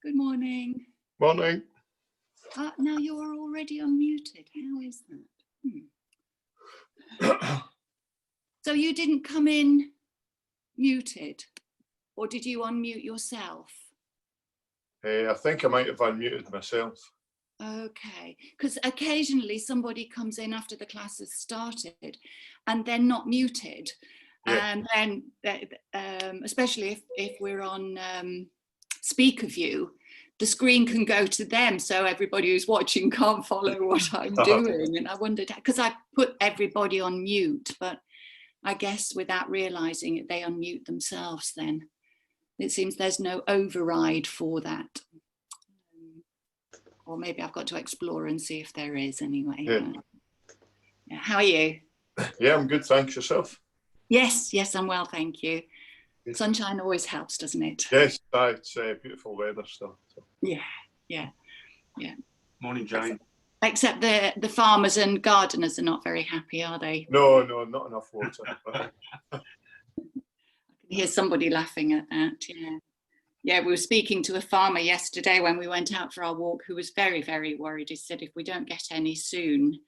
Good morning. Morning. Now you're already unmuted. How is that? So you didn't come in muted, or did you unmute yourself? I think I might have unmuted myself. Okay, because occasionally somebody comes in after the class has started and they're not muted. Yeah. And then, especially if we're on speaker view, the screen can go to them, so everybody who's watching can't follow what I'm doing. And I wondered, because I put everybody on mute, but I guess without realizing it, they unmute themselves then. It seems there's no override for that. Or maybe I've got to explore and see if there is anyway. Yeah. How are you? Yeah, I'm good, thanks. Yourself? Yes, I'm well, thank you. Good. Sunshine always helps, doesn't it? Yes, it's beautiful weather still. So. Yeah. Morning, Jane. Except the farmers and gardeners are not very happy, are they? No, not enough water. I can hear somebody laughing at that, Yeah, we were speaking to a farmer yesterday when we went out for our walk who was very, very worried. He said if we don't get any soon,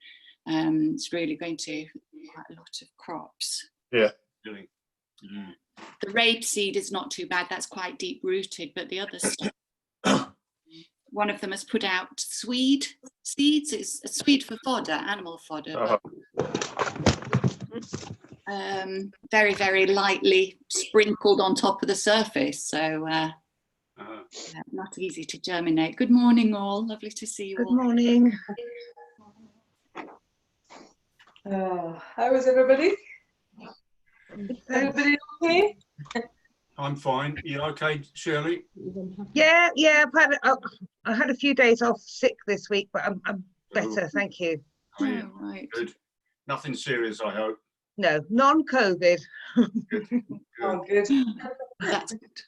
it's really going to quite a lot of crops. Yeah. Really? Mm. The rapeseed is not too bad. That's quite deep rooted, but the other stuff, one of them has put out swede seeds. It's a swede for fodder, animal fodder. Very, very lightly sprinkled on top of the surface. So not easy to germinate. Good morning, all. Lovely to see you all. Good morning. How is everybody? Everybody okay? I'm fine. You okay, Shirley? Yeah. I had a few days off sick this week, but I'm better, thank you. Oh, right. Good. Nothing serious, I hope. No, non-COVID. Good. Oh, good. That's good.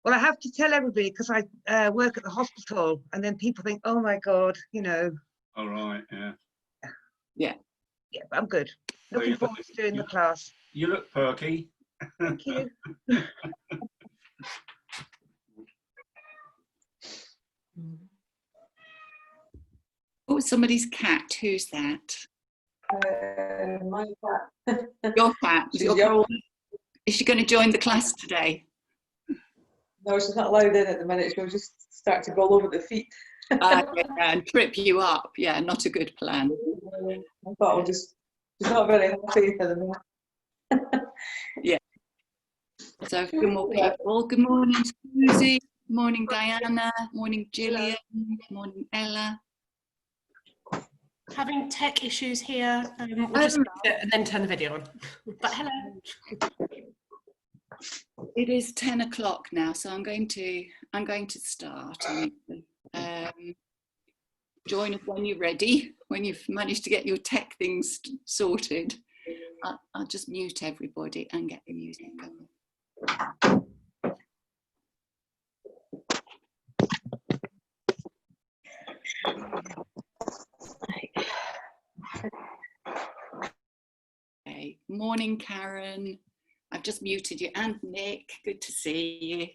Well, I have to tell everybody because I work at the hospital, and then people think, oh my God, All right, yeah. Yeah, but I'm good. Looking forward to doing the class. You look perky. Thank you. Oh, somebody's cat. Who's that? My cat. Your cat. Is she going to join the class today? No, she's not allowed in at the minute. She'll just start to go all over the feet. And trip you up. Yeah, not a good plan. I thought she's not very happy for the minute. Yeah. So a few more people. Good morning, Susie. Good morning, Diana. Morning, Gillian. Good morning, Ella. Having tech issues here. We'll just and then turn the video on. But hello. It is 10 o'clock now, so I'm going to start. Join us when you're ready. When you've managed to get your tech things sorted. I'll just mute everybody and get the music going. Okay. Morning, Karen. I've just muted you, and Nick. Good to see you.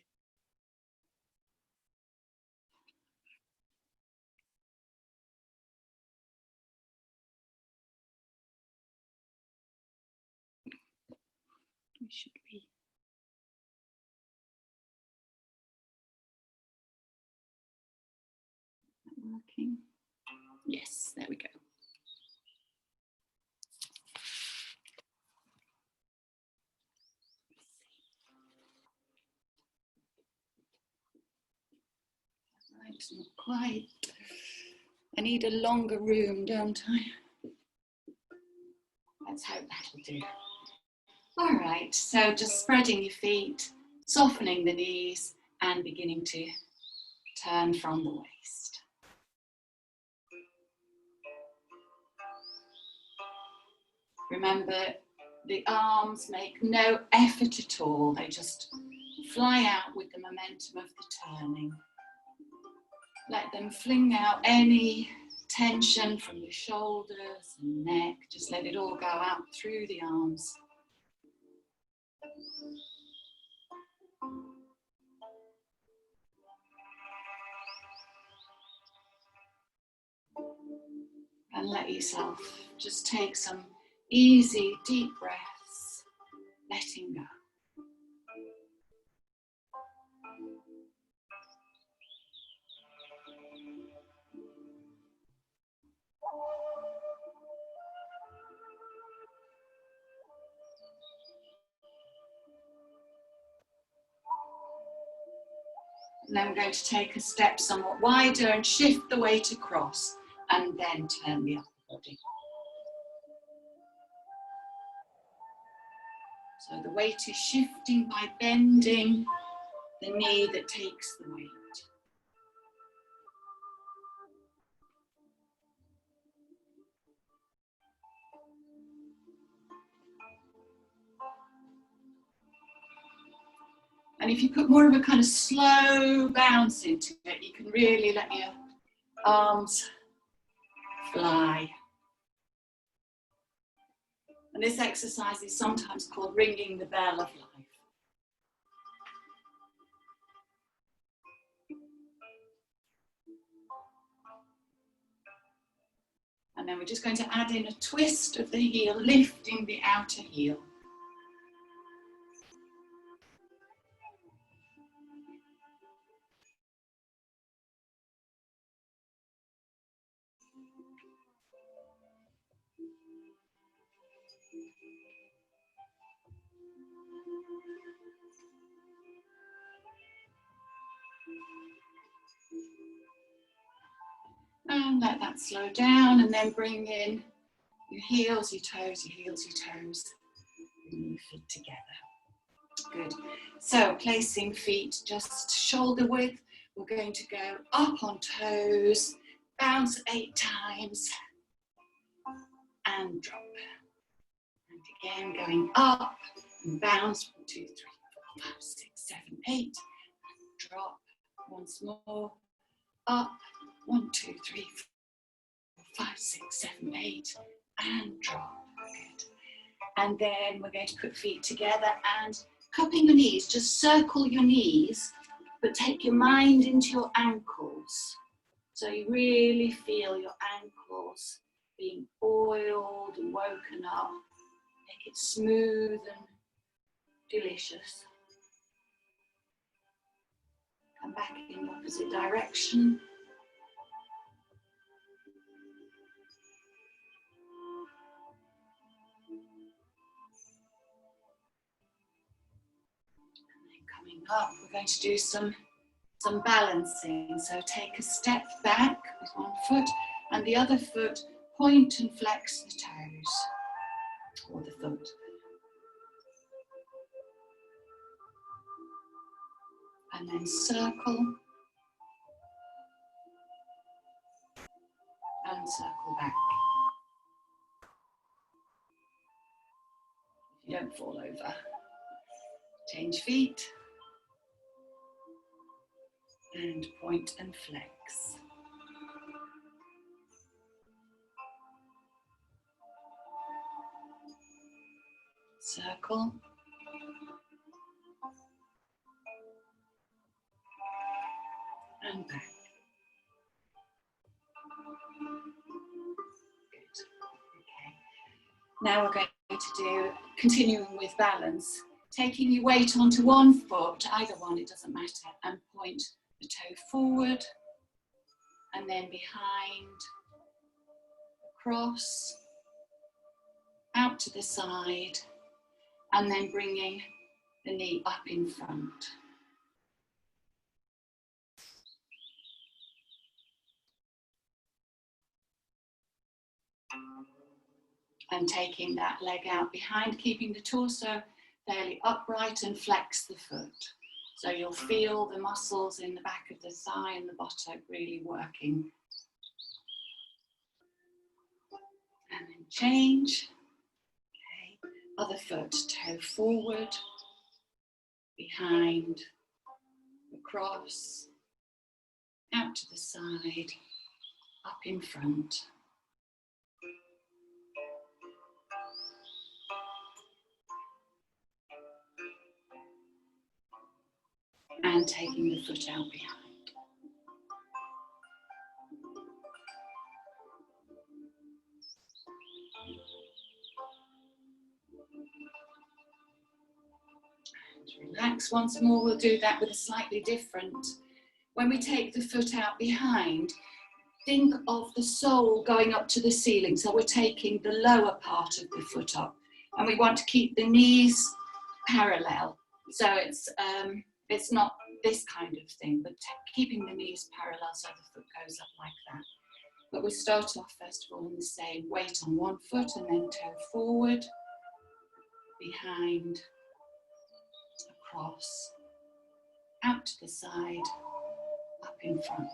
We should be. Is that working? Yes, there we go. It's not quite. I need a longer room, don't I? Let's hope that'll do. All right, so just spreading your feet, softening the knees, and beginning to turn from the waist. Remember, the arms make no effort at all. They just fly out with the momentum of the turning. Let them fling out any tension from your shoulders and neck. Just let it all go out through the arms. And let yourself just take some easy, deep breaths, letting go. And then we're going to take a step somewhat wider and shift the weight across and then turn the upper body. So the weight is shifting by bending the knee that takes the weight. And if you put more of a kind of slow bounce into it, you can really let your arms fly. And this exercise is sometimes called ringing the bell of life. And then we're just going to add in a twist of the heel, lifting the outer heel. And let that slow down, and then bring in your heels, your toes, your heels, your toes. Bring your feet together. Good. So placing feet just shoulder width. We're going to go up on toes, bounce 8 times, and drop. And again, going up and bounce. 1, 2, 3, 4, 5, 6, 7, 8. Drop. Once more. Up. 1, 2, 3, 4, 5, 6, 7, 8, and drop. Good. And then we're going to put feet together and cupping the knees. Just circle your knees, but take your mind into your ankles. So you really feel your ankles being oiled and woken up. Make it smooth and delicious. Come back in the opposite direction. Coming up, we're going to do some balancing. So take a step back with one foot and the other foot, point and flex the toes or the foot. And then circle and circle back. If you don't fall over. Change feet. And point and flex. Circle. And back. Good. Okay. Now we're going to do, continuing with balance, taking your weight onto one foot, either one, it doesn't matter, and point the toe forward, and then behind, across, out to the side, and then bringing the knee up in front. And taking that leg out behind, keeping the torso fairly upright and flex the foot. So you'll feel the muscles in the back of the thigh and the buttock really working. And then change. Okay. Other foot, toe forward, behind, across, out to the side, up in front. And taking the foot out behind. once more, we'll do that with a slightly different. When we take the foot out behind, think of the sole going up to the ceiling. So we're taking the lower part of the foot up, and we want to keep the knees parallel. So it's not this kind of thing, but keeping the knees parallel so the foot goes up like that. But we start off first of all in the same weight on one foot, and then toe forward, behind, across, out to the side, up in front.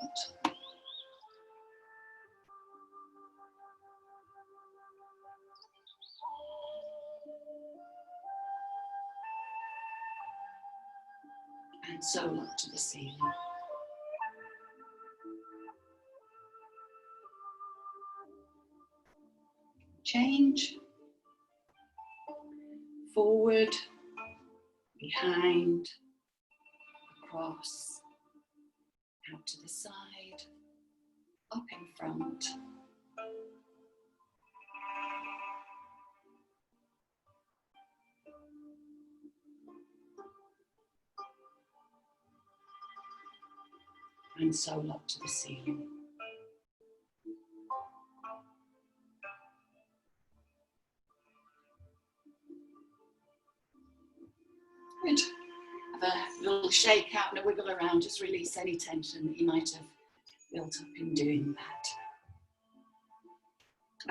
And sole up to the ceiling. Change. Forward, behind, across, out to the side, up in front. And sole up to the ceiling. Good. Have a little shake out and a wiggle around, just release any tension that you might have built up in doing that.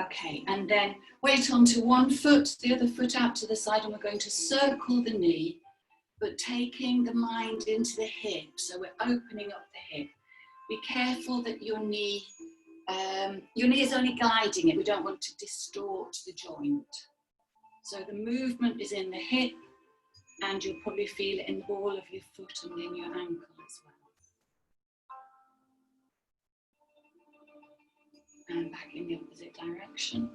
Okay, and then weight onto one foot, the other foot out to the side, and we're going to circle the knee, but taking the mind into the hip. So we're opening up the hip. Be careful that your knee is only guiding it. We don't want to distort the joint. So the movement is in the hip, and you'll probably feel it in the ball of your foot and in your ankle as well. And back in the opposite direction.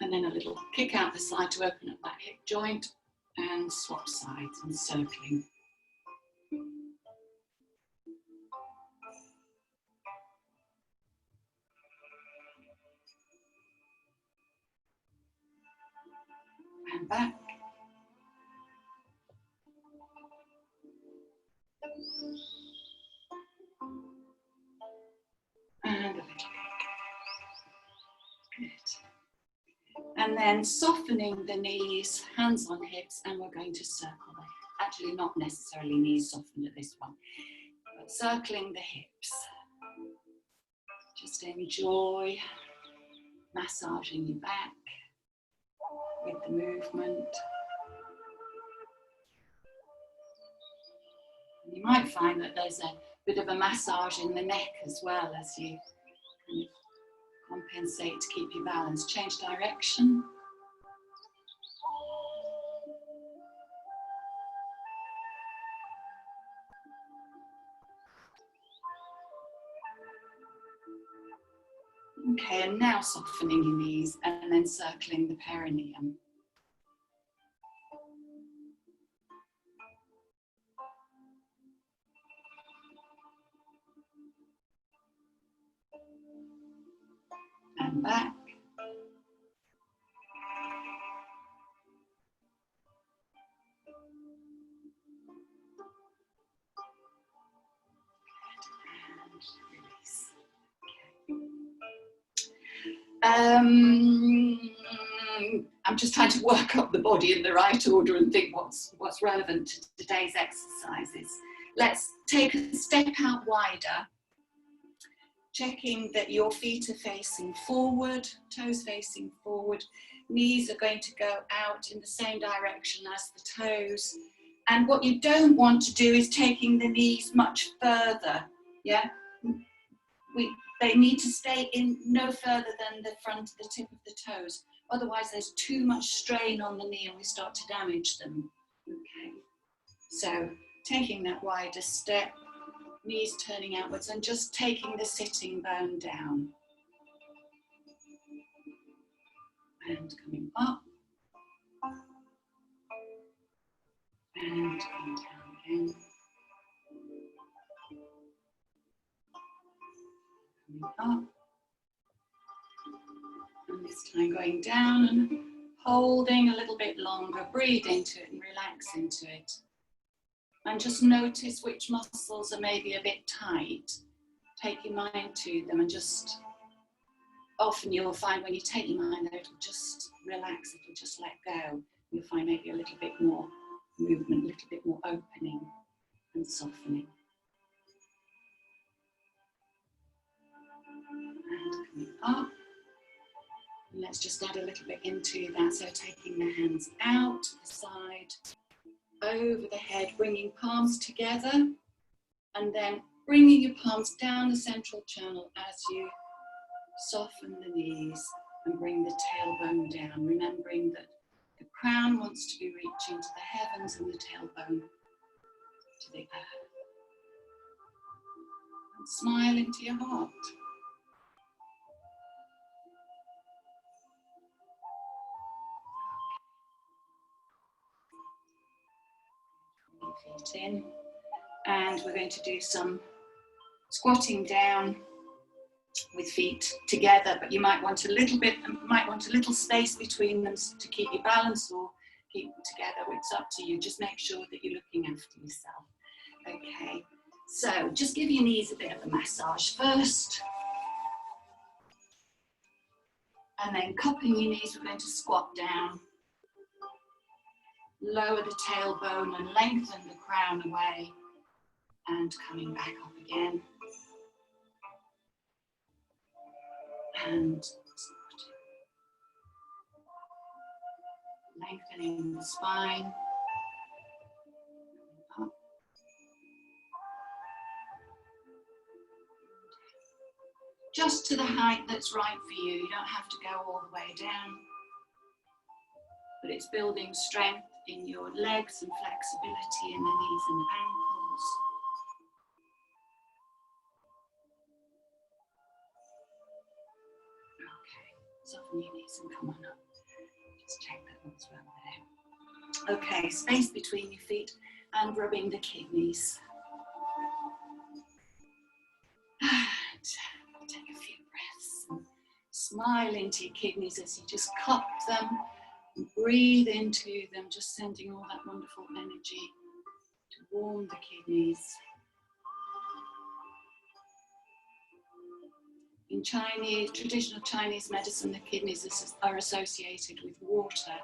And then a little kick out the side to open up that hip joint, and swap sides and circling. And back. And a little kick. Good. And then softening the knees, hands on hips, and we're going to circle them. Actually, not necessarily knees softened at this one, but circling the hips. Just enjoy massaging your back with the movement. And you might find that there's a bit of a massage in the neck as well as you kind of compensate to keep your balance. Change direction. Okay, and now softening your knees and then circling the perineum. And back. I'm just trying to work up the body in the right order and think what's relevant to today's exercises. Let's take a step out wider, checking that your feet are facing forward, toes facing forward, knees are going to go out in the same direction as the toes. And what you don't want to do is taking the knees much further, yeah? They need to stay in no further than the front, the tip of the toes. Otherwise, there's too much strain on the knee and we start to damage them. Okay, so taking that wider step, knees turning outwards and just taking the sitting bone down. And coming up. And coming down again. Coming up. And going down and holding a little bit longer. Breathe into it and relax into it. And just notice which muscles are maybe a bit tight. Take your mind to them and just, often you'll find when you take your mind out, it'll just relax, it'll just let go. You'll find maybe a little bit more movement, a little bit more opening and softening. And coming up. And let's just add a little bit into that. So taking the hands out to the side, over the head, bringing palms together, and then bringing your palms down the central channel as you soften the knees and bring the tailbone down, remembering that the crown wants to be reaching to the heavens and the tailbone to the earth. And smile into your heart. Feet in, and we're going to do some squatting down with feet together, but you might want a little space between them to keep your balance or keep them together. It's up to you. Just make sure that you're looking after yourself. Okay, so just give your knees a bit of a massage first, and then cupping your knees, we're going to squat down. Lower the tailbone and lengthen the crown away, and coming back up again. And lengthening the spine. Up. Just to the height that's right for you. You don't have to go all the way down. But it's building strength in your legs and flexibility in the knees and ankles. Okay, soften your knees and come on up. Just check that one's well there. Okay, space between your feet and rubbing the kidneys. And take a few breaths and smile into your kidneys as you just cup them. Breathe into them, just sending all that wonderful energy to warm the kidneys. In traditional Chinese medicine, the kidneys are associated with water,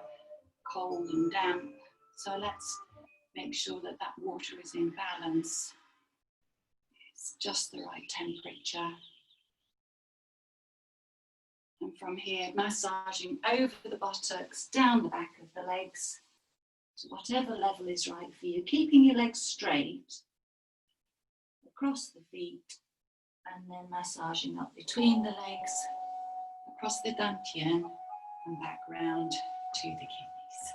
cold and damp. So let's make sure that that water is in balance. It's just the right temperature. And from here, massaging over the buttocks, down the back of the legs, to whatever level is right for you. Keeping your legs straight, across the feet, and then massaging up between the legs, across the dantian, and back round to the kidneys.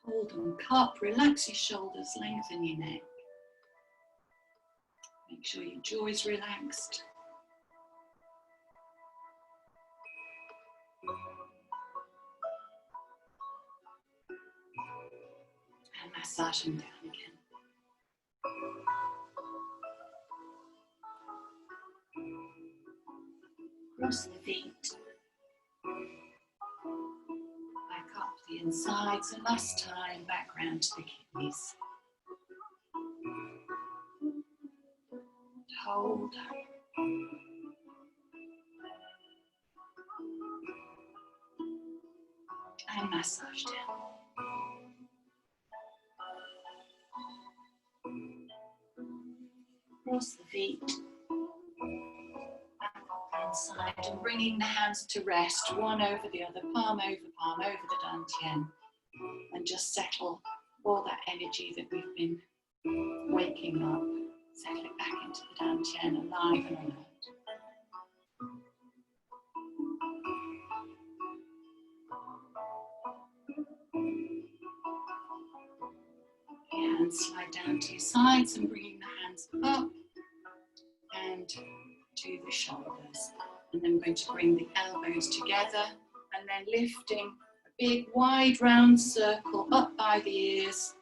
Hold and cup, relax your shoulders, lengthen your neck. Make sure your jaw is relaxed. And massaging down again. Cross the feet. Back up the insides, and last time back round to the kidneys. Hold. And massage down. Cross the feet. Back up the inside and bringing the hands to rest, one over the other, palm over the dantian. And just settle all that energy that we've been waking up. Settle it back into the dantian, alive and alert. And slide down to your sides and bringing the hands up and to the shoulders. And then we're going to bring the elbows together and then lifting a big wide round circle up by the ears,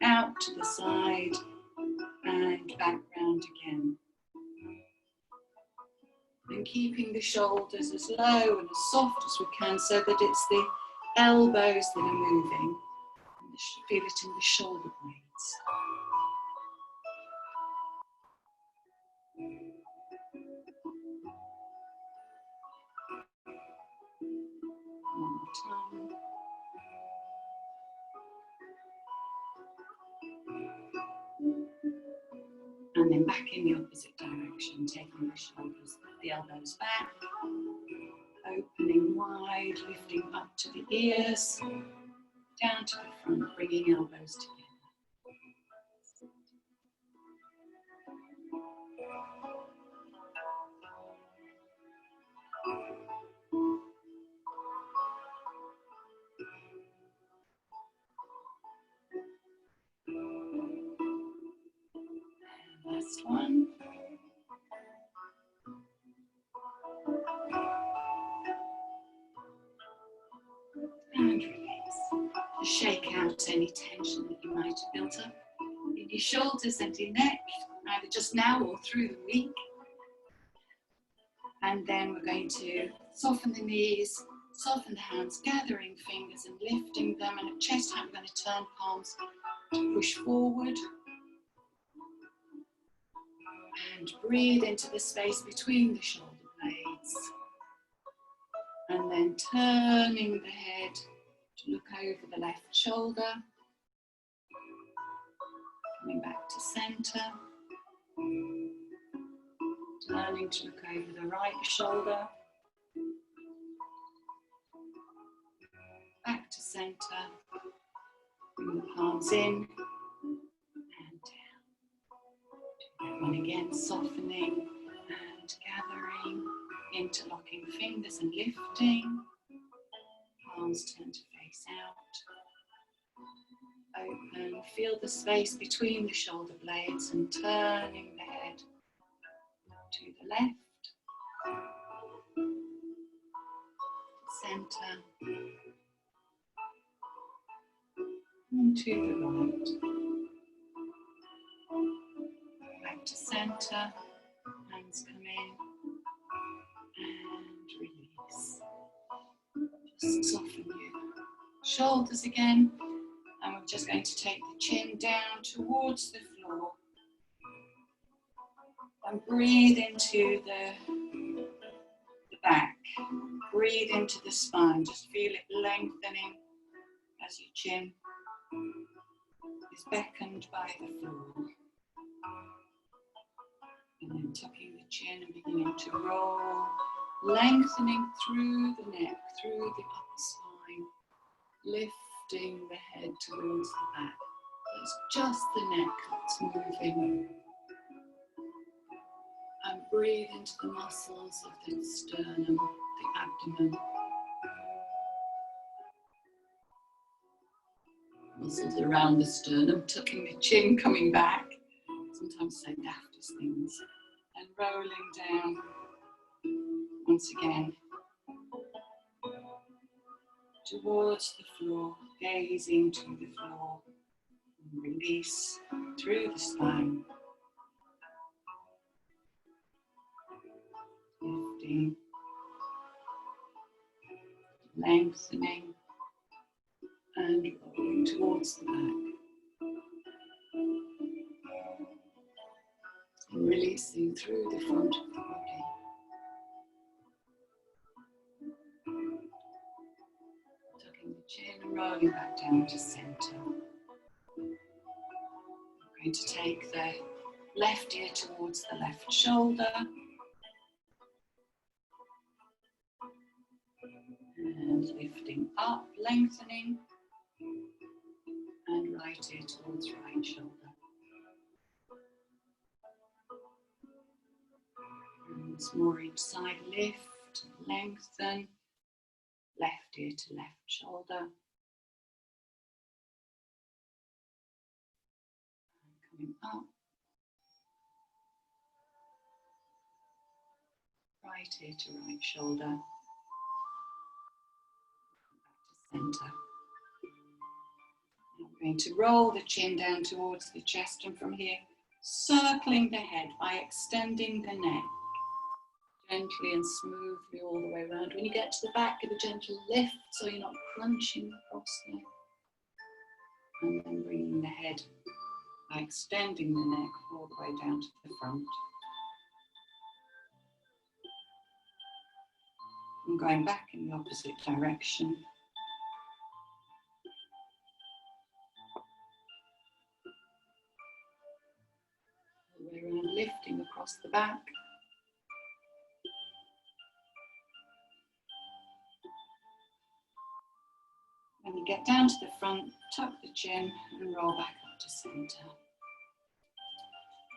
out to the side and back round again. And keeping the shoulders as low and as soft as we can so that it's the elbows that are moving. And you should feel it in the shoulder blades. One more time. And then back in the opposite direction, taking the shoulders, the elbows back, opening wide, lifting up to the ears, down to the front, bringing elbows together. Last one. And release. Just shake out any tension that you might have built up in your shoulders and your neck, either just now or through the week. And then we're going to soften the knees, soften the hands, gathering fingers and lifting them. And at chest height, we're going to turn palms to push forward. And breathe into the space between the shoulder blades. And then turning the head to look over the left shoulder. Coming back to center. Turning to look over the right shoulder. Back to center. Bring the palms in and down. And again, softening and gathering, interlocking fingers and lifting. Palms turn to face out. Open, feel the space between the shoulder blades and turning the head to the left, center, and to the right. Back to center, hands come in and release. Just soften your shoulders again, and we're just going to take the chin down towards the floor and breathe into the back, breathe into the spine, just feel it lengthening as your chin is beckoned by the floor. And then tucking the chin and beginning to roll, lengthening through the neck, through the upper spine, lifting the head towards the back. It's just the neck that's moving. And breathe into the muscles of the sternum, the abdomen. Muscles around the sternum, tucking the chin, coming back. Sometimes so daftest things. And rolling down once again towards the floor, gazing to the floor. And release through the spine. Lifting, lengthening, and rolling towards the back. And releasing through the front of the body. Tucking the chin and rolling back down to center. We're going to take the left ear towards the left shoulder. And lifting up, lengthening, and right ear towards right shoulder. And once more each side, lift, lengthen, left ear to left shoulder. And coming up, right ear to right shoulder. Center. Now we're going to roll the chin down towards the chest, and from here circling the head by extending the neck gently and smoothly all the way around. When you get to the back, give a gentle lift so you're not crunching across there. And then bringing the head by extending the neck all the way down to the front. And going back in the opposite direction. All the way around, lifting across the back. When you get down to the front, tuck the chin and roll back up to centre.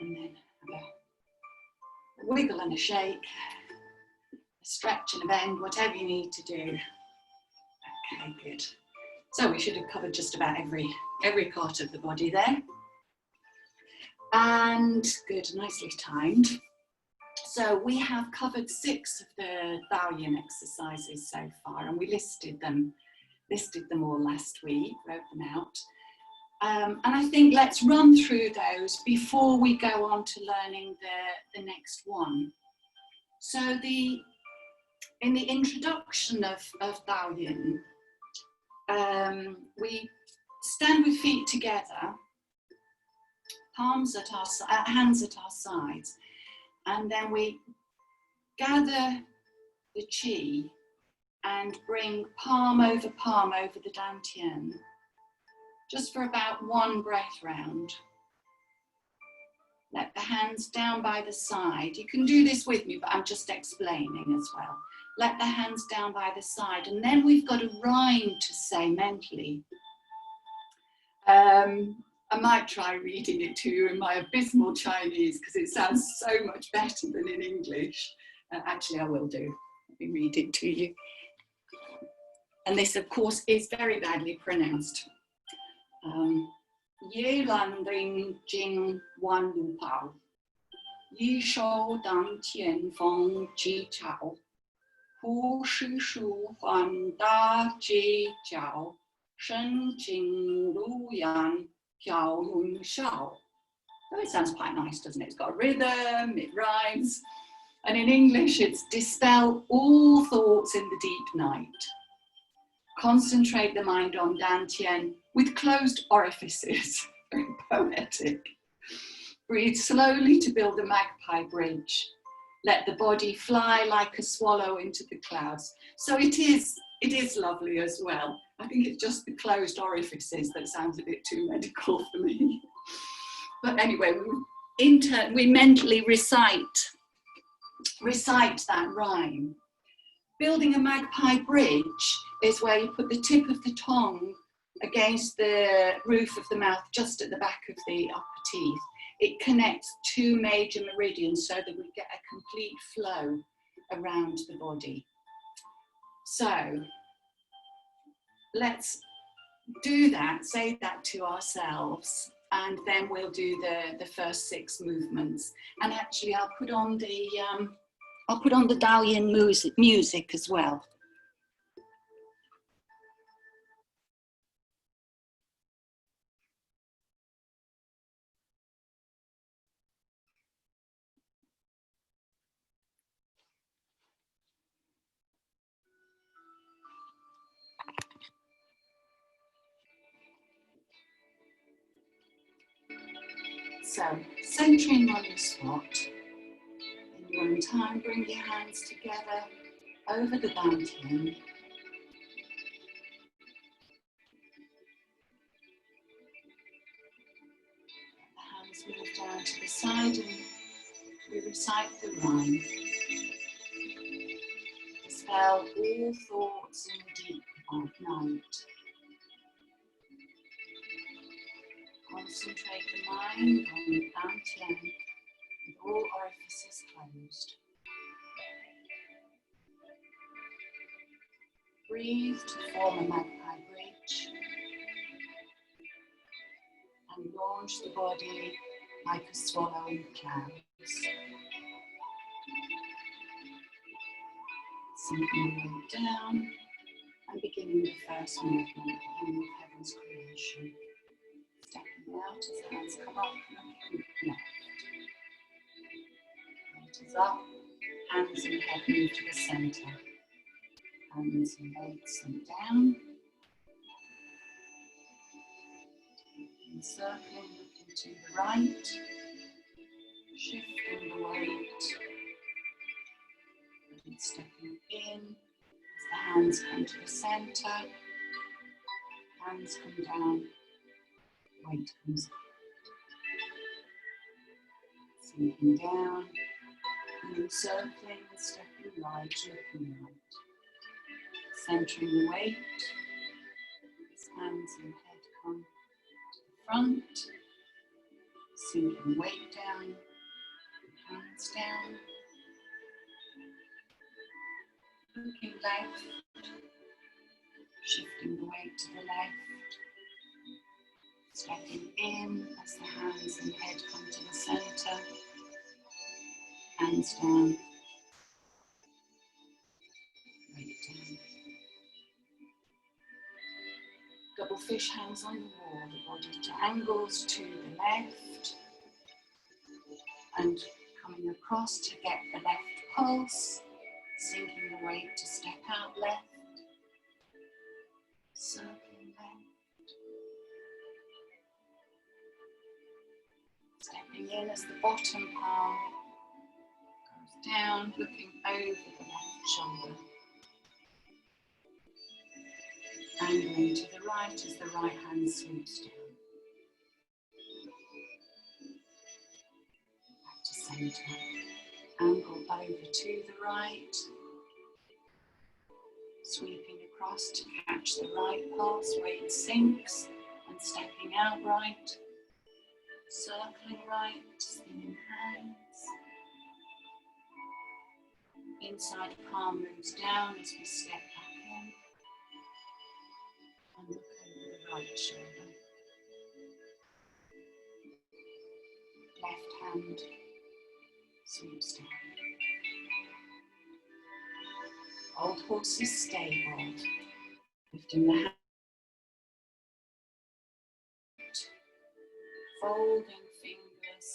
And then have a wiggle and a shake, a stretch and a bend, whatever you need to do. Okay, good. So we should have covered just about every part of the body there. And good, nicely timed. So we have covered 6 of the Dao Yin exercises so far, and we listed them all last week, wrote them out. And I think let's run through those before we go on to learning the next one. So in the introduction of Dao Yin, we stand with feet together, palms at our hands at our sides, and then we gather the qi and bring palm over the dantian, just for about 1 breath round. Let the hands down by the side. You can do this with me, but I'm just explaining as well. Let the hands down by the side, and then we've got a rhyme to say mentally. I might try reading it to you in my abysmal Chinese because it sounds so much better than in English. Actually, I will do. Let me read it to you. And this, of course, is very badly pronounced. Ye lan ring jing wan lu pao, yi shou dang tian feng ji chao, hu shi shu huan da ji jiao, shen jing lu yan piao yun shao. Oh, it sounds quite nice, doesn't it? It's got a rhythm, it rhymes. And in English, it's dispel all thoughts in the deep night. Concentrate the mind on dantian with closed orifices. Very poetic. Breathe slowly to build a magpie bridge. Let the body fly like a swallow into the clouds. So it is lovely as well. I think it's just the closed orifices that sounds a bit too medical for me. But anyway, we mentally recite that rhyme. Building a magpie bridge is where you put the tip of the tongue against the roof of the mouth, just at the back of the upper teeth. It connects 2 major meridians so that we get a complete flow around the body. So let's do that, say that to ourselves, and then we'll do the first 6 movements. And actually I'll put on the Dao Yin music as well. So, centering on your spot, in your own time, bring your hands together over the dantian. The hands move down to the side and we recite the rhyme. Dispel all thoughts in the deep night. Concentrate the mind on the dantian with all orifices closed. Breathe to form a magpie bridge and launch the body like a swallow in the clouds. Sinking the weight down and beginning the first movement, beginning with heaven's creation. Stepping out as the hands come up and looking left. Weight is up, Hands and head move to the centre. Hands and legs sink down. Encircling, looking to the right. Shifting the weight. And stepping in as the hands come to the centre. Hands come down. Weight comes up. Sinking down. And encircling and stepping right, looking right. Centering the weight. As hands and head come to the front. Sinking weight down. Hands down. Looking left. Shifting the weight to the left. Stepping in as the hands and head come to the centre. Hands down. Weight down. Double fish hands on the wall, the body to angles to the left. And coming across to get the left pulse. Sinking the weight to step out left. Circling left. Stepping in as the bottom palm goes down, looking over the left shoulder. Angling to the right as the right hand sweeps down. Back to centre. Angle over to the right. Sweeping across to catch the right pulse, weight sinks and stepping out right. Circling right, spinning hands. Inside palm moves down as we step back in. And look over the right shoulder. Left hand sweeps down. Old horses stabled. Lifting the hand. Folding fingers.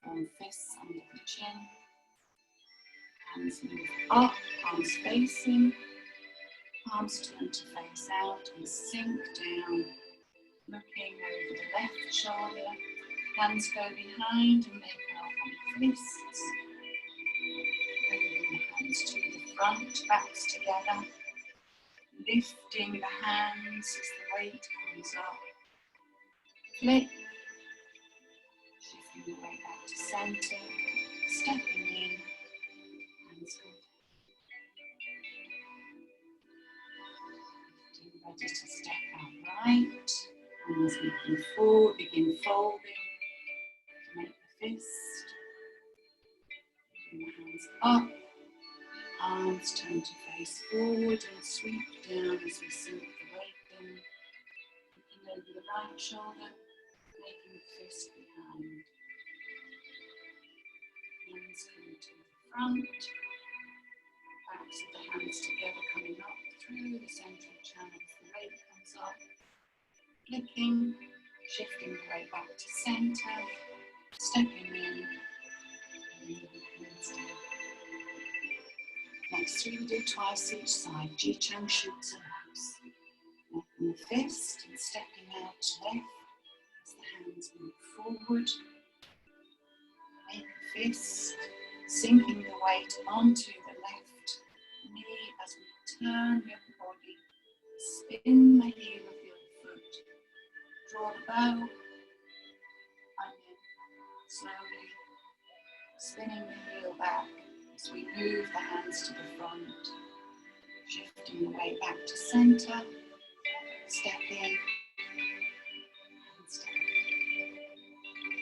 Form fists under the chin. Hands move up, palms facing. Palms turn to face out and sink down. Looking over the left shoulder. Hands go behind and make elbow fists. Bringing the hands to the front, backs together. Lifting the hands as the weight comes up. Flip. Shifting the weight back to centre. Stepping in. Hands go down. Lifting, ready to step out right. Hands moving forward, begin folding. Make the fist. Bring the hands up. Arms turn to face forward and sweep down as we sink the weight in. Looking over the right shoulder, making the fist behind. Hands come to the front. Backs of the hands together coming up through the central channel as the weight comes up. Flicking, shifting the weight back to centre, stepping in, and moving hands down. Next three we do twice each side. Ji-Chang shoots and house. Making the fist and stepping out to left as the hands move forward. Make the fist, sinking the weight onto the left knee as we turn the upper body. Spin the heel of the other foot. Draw the bow. Onion. Slowly spinning the heel back. As we move the hands to the front, shifting the weight back to centre, step in, and step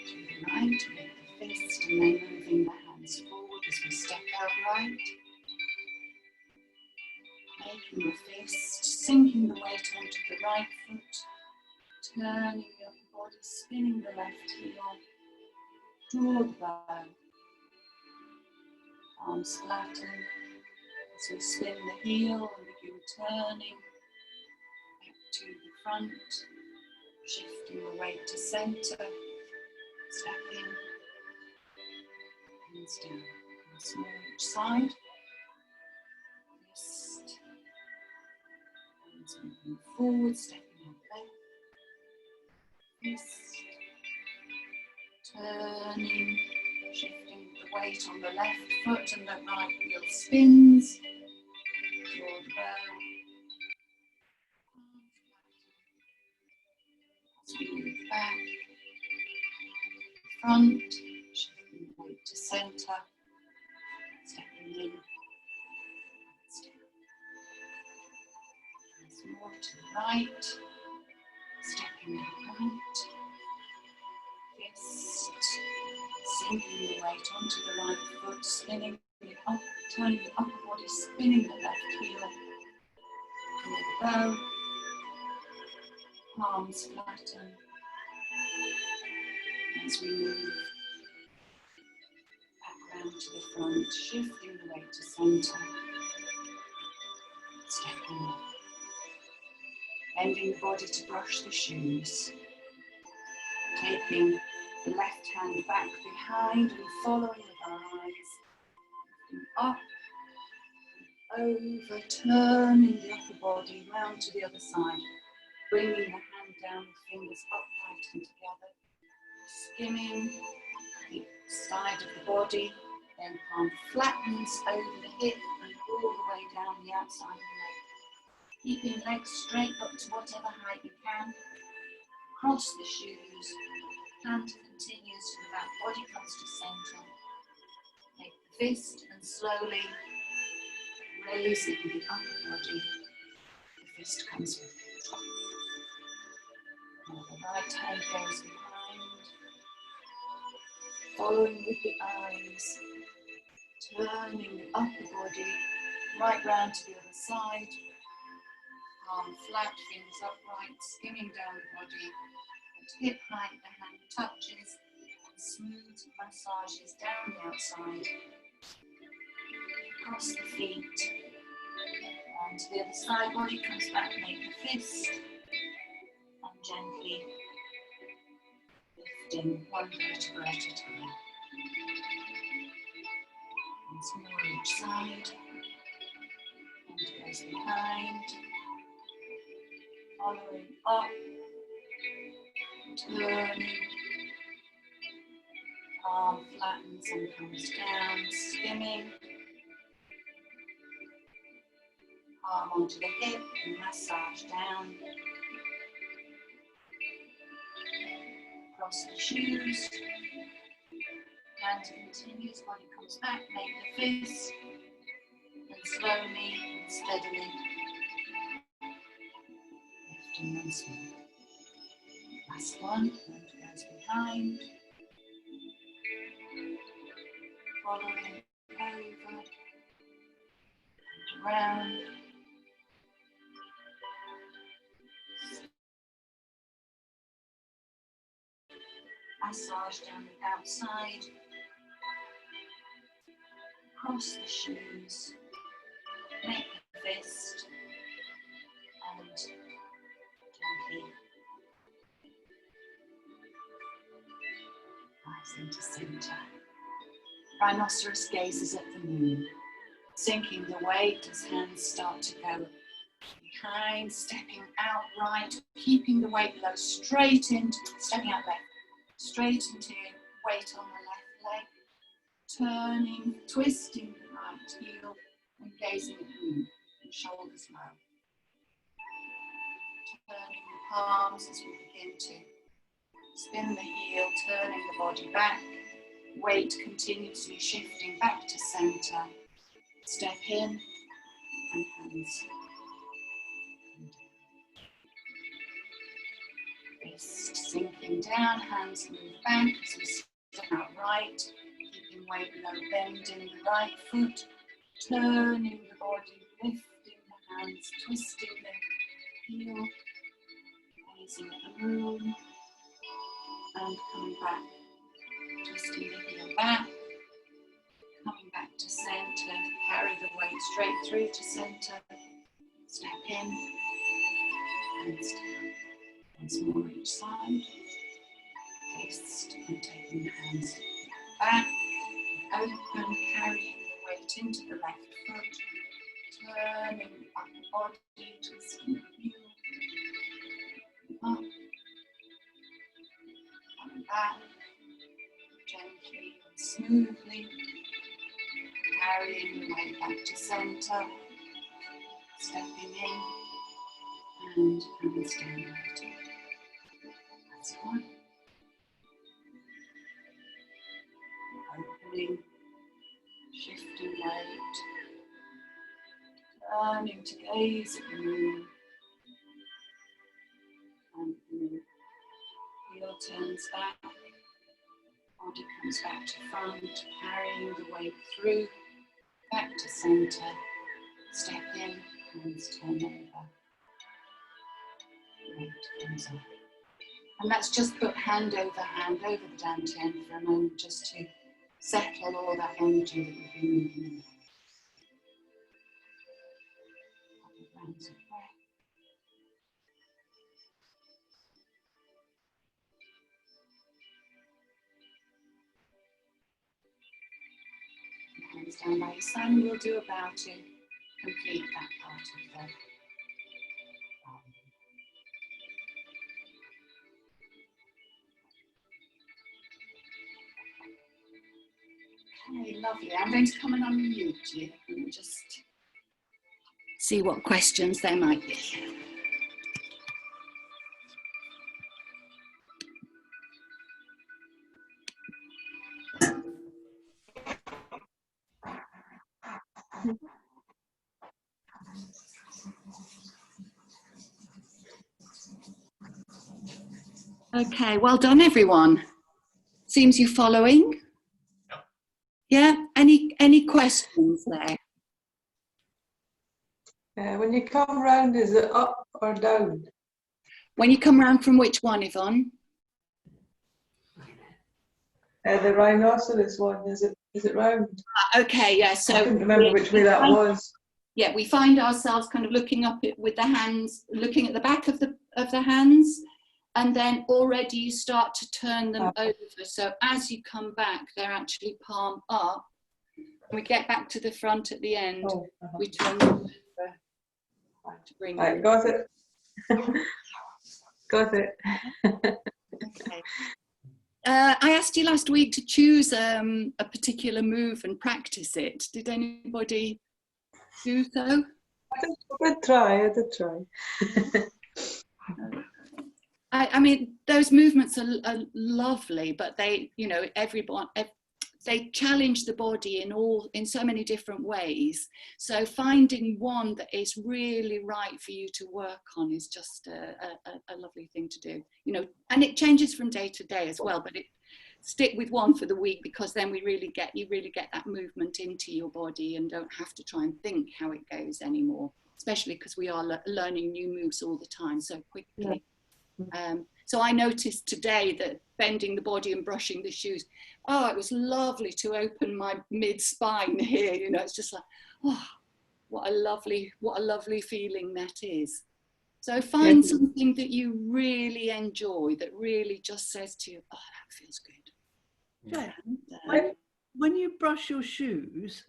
to the right, make the fist, and then moving the hands forward as we step out right, making the fist, sinking the weight onto the right foot, turning the upper body, spinning the left heel, draw the bow. Arms flatten as we spin the heel and begin turning back to the front, shifting the weight to centre, step in, hands down, Once more each side. Wrist. Hands moving forward, stepping out left. Wrist. Turning, shifting the weight on the left foot and the right heel spins. Draw the bow. As we move back, front, shifting the weight to centre, stepping in, step. Once more to the right, stepping in right, fist, sinking the weight onto the right foot, spinning the up, turning the upper body, spinning the left heel, and with the bow, palms flatten. As we move back round to the front, shifting the weight to centre, stepping up, bending the body to brush the shoes, taking the left hand back behind and following with our eyes, up, over, turning the upper body round to the other side, bringing the hand down, the fingers upright and together, skimming the side of the body, then palm flattens over the hip and all the way down the outside of the leg. Keeping legs straight up to whatever height you can. Cross the shoes, hand continues to the back, body comes to centre. Take the fist and slowly raising the upper body, the fist comes with it. Now the right hand goes behind, following with the eyes, turning the upper body right round to the other side, palm flat, fingers upright, skimming down the body, at hip height the hand touches, smooth massages down the outside, across the feet, and to the other side, body comes back, make the fist, and gently lifting one vertebra at a time. Once more each side, and goes behind, following up, turning, arm flattens and comes down, skimming, arm onto the hip and massage down, cross the shoes, hand continues, body comes back, make the fist, and slowly and steadily lifting once more. Last one, and goes behind, following over, and around, massage down the outside, cross the shoes, make the fist, and gently rise into centre. Rhinoceros gazes at the moon, sinking the weight as hands start to go behind, stepping out right, keeping the weight low, straight into, stepping out left, straight into weight on the left leg, turning, twisting the right heel and gazing at the moon, and shoulders low. Turning the palms as we begin to spin the heel, turning the body back, weight continuously shifting back to centre. Step in and hands. Fist sinking down, hands move back as we step out right, keeping weight low, bending the right foot, turning the body, lifting the hands, twisting the heel, gazing at the moon, and coming back, twisting the heel back, coming back to centre, carry the weight straight through to centre, step in, hands down. Once more each side, fist and taking the hands back, open, carrying the weight into the left foot, turning the upper body, twisting the heel, up, and back, gently and smoothly, carrying the weight back to center, stepping in, and handstand rotating. That's one. Opening, shifting weight, turning to gaze at the moon, and the heel turns back, body comes back to front, carrying the weight through, back to center, step in, hands turn over, weight comes up. And let's just put hand over the dantian for a moment, just to settle all that energy that we've been moving in. Couple of rounds of breath. Hands down by your side, and we'll do a bow to complete that part of the Okay, lovely. I'm going to come and unmute you and just see what questions there might be. Okay, well done everyone. Seems you're following. Yeah, any questions there? When you come round, is it up or down? When you come round from which one, Yvonne? The rhinoceros one, is it round? Okay, yeah, so I couldn't remember which way that was. Yeah, we find ourselves kind of looking up with the hands, looking at the back of the hands, and then already you start to turn them over. So as you come back, they're actually palm up. We get back to the front at the end. We turn them over to bring them. Got it. Got it. Okay. I asked you last week to choose a particular move and practice it. Did anybody do so? I did try. I mean, those movements are lovely, but they, you know, they challenge the body in so many different ways. So finding one that is really right for you to work on is just a lovely thing to do, you know, and it changes from day to day as well, but stick with one for the week, because then you really get that movement into your body and don't have to try and think how it goes anymore, especially because we are learning new moves all the time so quickly. So I noticed today that bending the body and brushing the shoes, it was lovely to open my mid-spine here, you know, it's just like, oh, what a lovely feeling that is. So find something that you really enjoy, that really just says to you, oh, that feels good. Yeah. When you brush your shoes,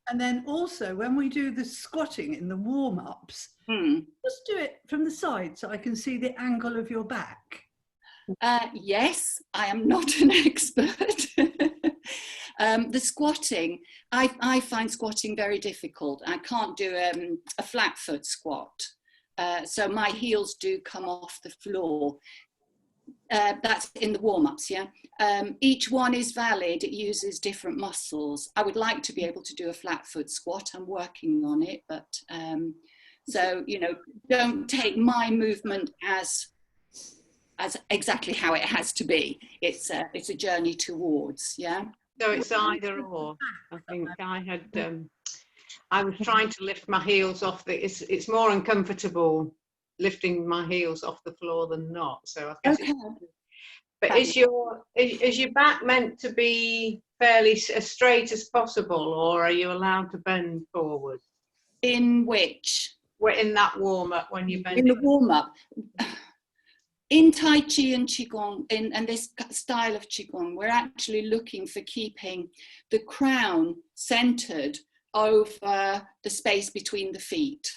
and then also when we do the squatting in the warm-ups, just do it from the side so I can see the angle of your back. Yes, I am not an expert. The squatting, I find squatting very difficult. I can't do a flat foot squat. So my heels do come off the floor. That's in the warm-ups, yeah. Each one is valid, it uses different muscles. I would like to be able to do a flat foot squat, I'm working on it, but so, you know, don't take my movement as exactly how it has to be. It's a journey towards, yeah. So it's either or. I think I was trying to lift my heels off it's more uncomfortable lifting my heels off the floor than not. So I guess but is your back meant to be fairly as straight as possible, or are you allowed to bend forward? In which? In that warm up, when you bend. In the warm up. in Tai Chi and Qigong, and this style of Qigong, we're actually looking for keeping the crown centered over the space between the feet.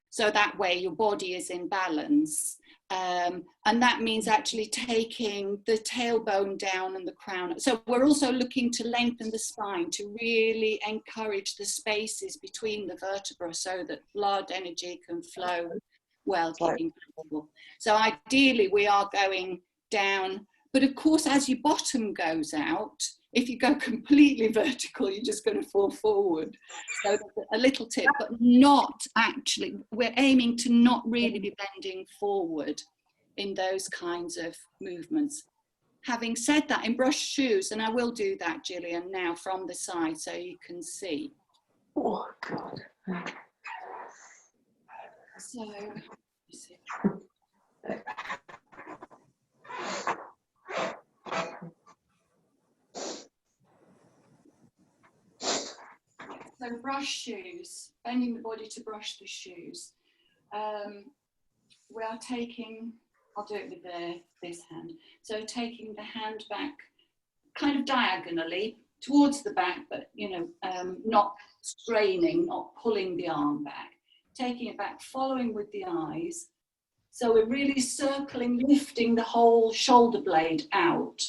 So that way your body is in balance. And that means actually taking the tailbone down and the crown. So we're also looking to lengthen the spine to really encourage the spaces between the vertebrae so that blood energy can flow well, keeping comfortable. So ideally we are going down, but of course as your bottom goes out, if you go completely vertical, you're just going to fall forward. So a little tip, but not actually, we're aiming to not really be bending forward in those kinds of movements. Having said that, in brush shoes, and I will do that, Gillian, now from the side so you can see. Oh, God. So, let me see. So brush shoes, bending the body to brush the shoes. We are taking, I'll do it with this hand. So taking the hand back kind of diagonally towards the back, but you know, not straining, not pulling the arm back. Taking it back, following with the eyes. So we're really circling, lifting the whole shoulder blade out,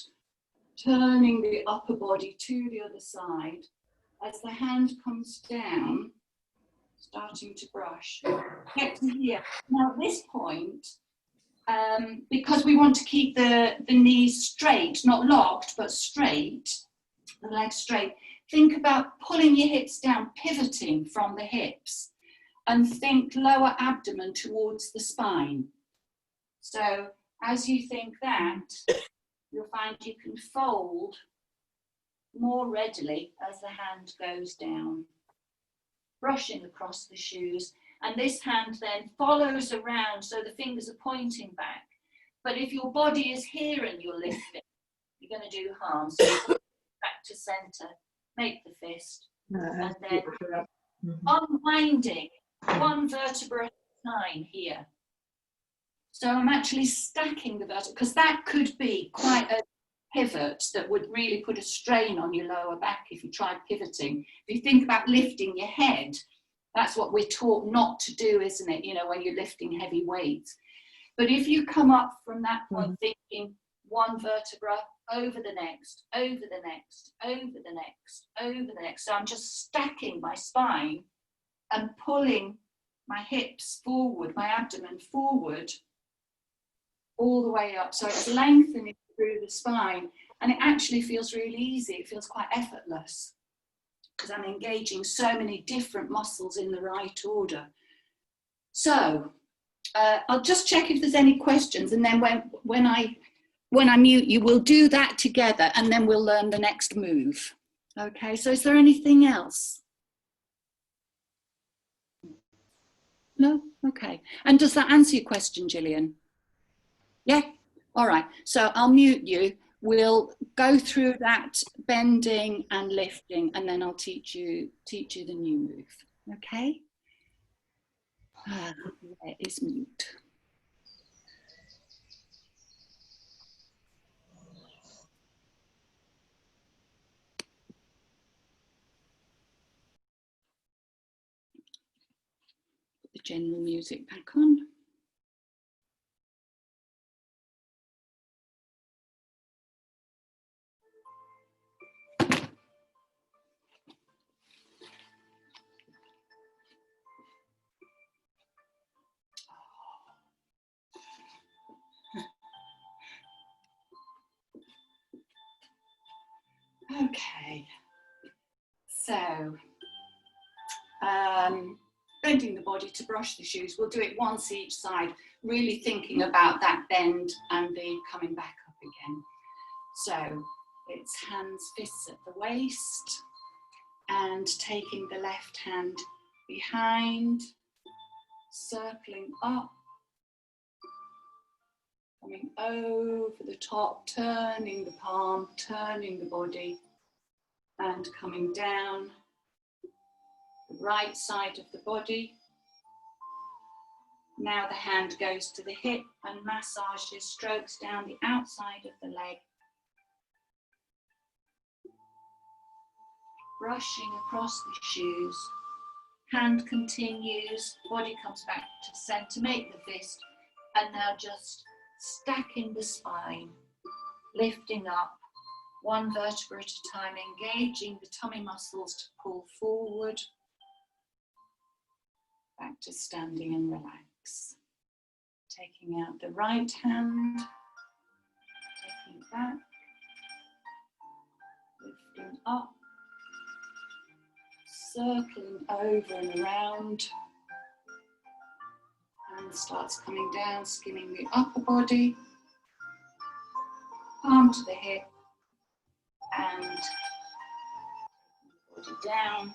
turning the upper body to the other side. As the hand comes down, starting to brush, get to here. Now at this point, because we want to keep the knees straight, not locked, but straight, the legs straight, think about pulling your hips down, pivoting from the hips, and think lower abdomen towards the spine. So as you think that, you'll find you can fold more readily as the hand goes down, brushing across the shoes, and this hand then follows around so the fingers are pointing back. But if your body is here and you're lifting, you're going to do harm. So back to center, make the fist, and then unwinding one vertebra at a time here. So I'm actually stacking the vertebra, because that could be quite a pivot that would really put a strain on your lower back if you tried pivoting. If you think about lifting your head, that's what we're taught not to do, isn't it? You know, when you're lifting heavy weights. But if you come up from that point thinking one vertebra over the next, over the next, over the next, over the next. So I'm just stacking my spine and pulling my hips forward, my abdomen forward, all the way up. So it's lengthening through the spine, and it actually feels really easy. It feels quite effortless because I'm engaging so many different muscles in the right order. So I'll just check if there's any questions, and then when I mute you, we'll do that together, and then we'll learn the next move. Okay, so is there anything else? No? Okay. And does that answer your question, Gillian? Yeah? All right. So I'll mute you. We'll go through that bending and lifting, and then I'll teach you the new move. Okay? There is mute. Put the general music back on. Okay, so bending the body to brush the shoes. We'll do it once each side, really thinking about that bend and the coming back up again. So it's hands, fists at the waist, and taking the left hand behind, circling up, coming over the top, turning the palm, turning the body, and coming down the right side of the body, Now the hand goes to the hip and massages, strokes down the outside of the leg, brushing across the shoes. Hand continues, body comes back to centre, make the fist, and now just stacking the spine, lifting up one vertebra at a time, engaging the tummy muscles to pull forward, back to standing and relax. Taking out the right hand, taking it back, lifting up, circling over and around. Hand starts coming down, skimming the upper body, palm to the hip, and body down.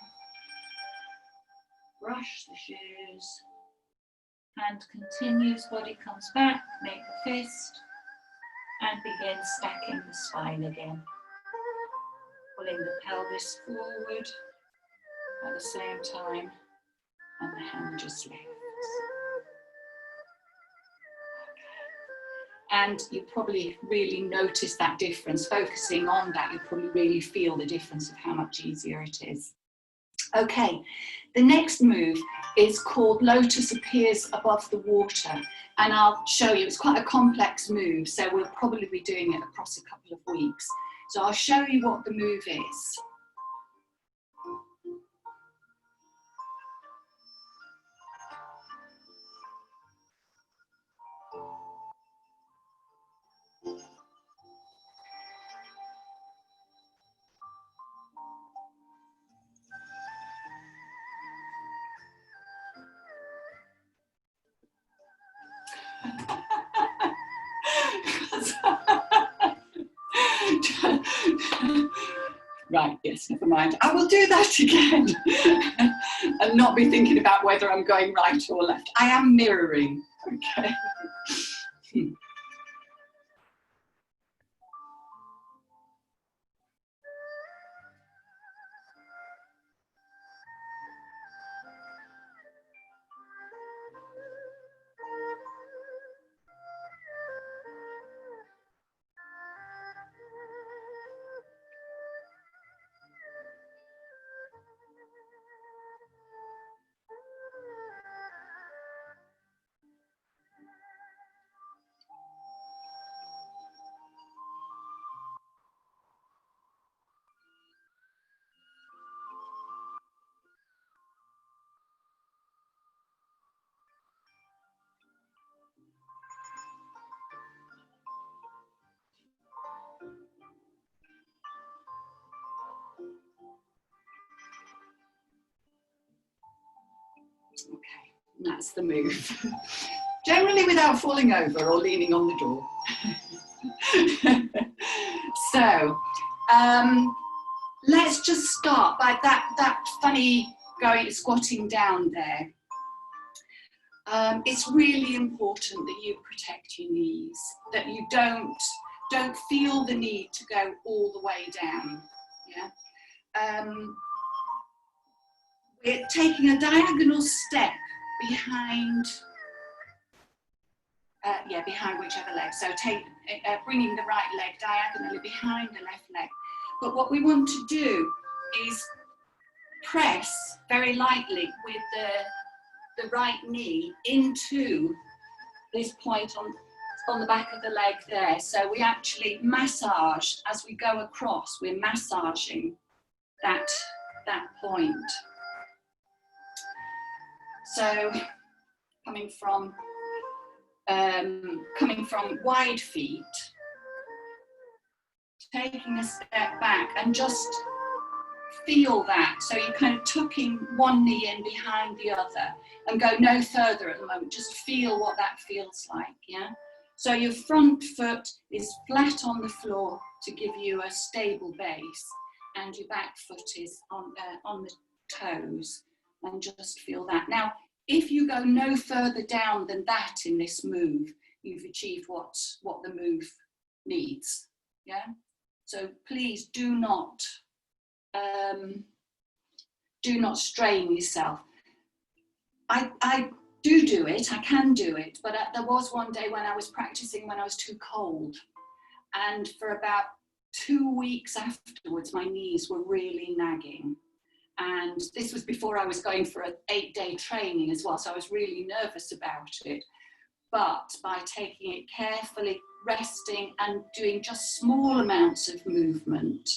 Brush the shoes. Hand continues, body comes back, make the fist, and begin stacking the spine again. Pulling the pelvis forward at the same time, and the hand just lifts. And you probably really notice that difference. Focusing on that, you probably really feel the difference of how much easier it is. Okay, the next move is called Lotus Appears Above the Water. And I'll show you, it's quite a complex move, so we'll probably be doing it across a couple of weeks. So I'll show you what the move is. Right, yes, never mind. I will do that again and not be thinking about whether I'm going right or left. I am mirroring, okay. Okay, that's the move. Generally without falling over or leaning on the door. So, let's just start by that funny squatting down there. It's really important that you protect your knees, that you don't feel the need to go all the way down. Yeah. We're taking a diagonal step behind, behind whichever leg. So bringing the right leg diagonally behind the left leg. But what we want to do is press very lightly with the right knee into this point on the back of the leg there. So we actually massage as we go across. We're massaging that point. So coming from wide feet, taking a step back and just feel that. So you're kind of tucking one knee in behind the other and go no further at the moment. Just feel what that feels like, yeah? So your front foot is flat on the floor to give you a stable base, and your back foot is on the toes, and just feel that. Now, if you go no further down than that in this move, you've achieved what the move needs, yeah? So please do not strain yourself. I do it. I can do it, but there was one day when I was practicing when I was too cold, and for about 2 weeks afterwards, my knees were really nagging. And this was before I was going for an 8-day training as well, so I was really nervous about it. But by taking it carefully, resting and doing just small amounts of movement,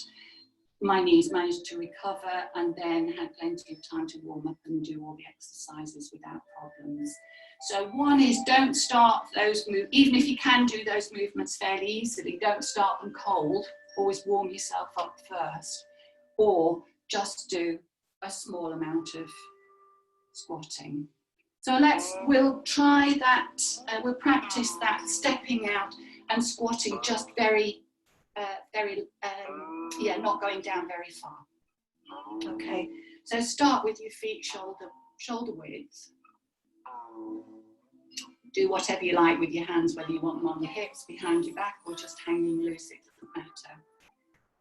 my knees managed to recover, and then had plenty of time to warm up and do all the exercises without problems. So one is, don't start those moves, even if you can do those movements fairly easily, don't start them cold, always warm yourself up first, or just do a small amount of squatting. So we'll try that, we'll practice that stepping out and squatting just very, not going down very far. Okay, so start with your feet shoulder width. Do whatever you like with your hands, whether you want them on your hips, behind your back, or just hanging loose, it doesn't matter.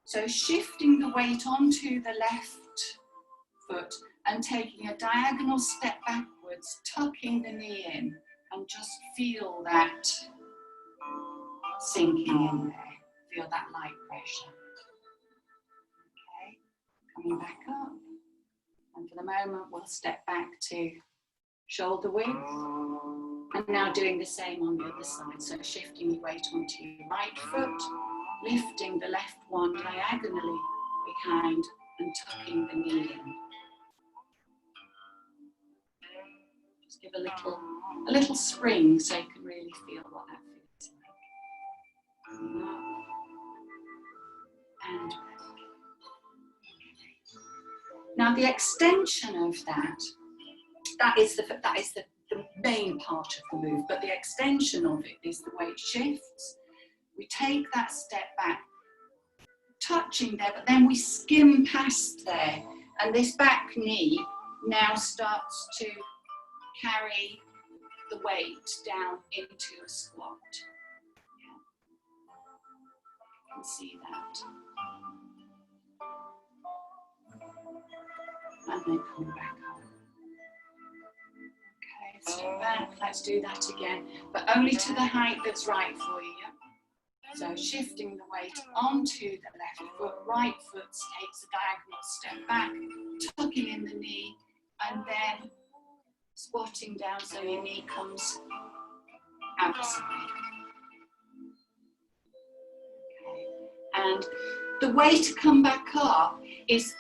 So shifting the weight onto the left foot and taking a diagonal step backwards, tucking the knee in, and just feel that sinking in there. Feel that light pressure. Okay, coming back up. And for the moment, we'll step back to shoulder width. And now doing the same on the other side. So shifting your weight onto your right foot, lifting the left one diagonally behind and tucking the knee in. Just give a little spring so you can really feel what that feels like. Up and back. Now the extension of that is the main part of the move, but the extension of it is the way it shifts. We take that step back, touching there, but then we skim past there, and this back knee now starts to carry the weight down into a squat. Yeah. You can see that. And then come back up. Okay, step back, let's do that again, but only to the height that's right for you. So shifting the weight onto the left foot, right foot takes a diagonal step back, tucking in the knee, and then squatting down so your knee comes outside. Okay. And the way to come back up is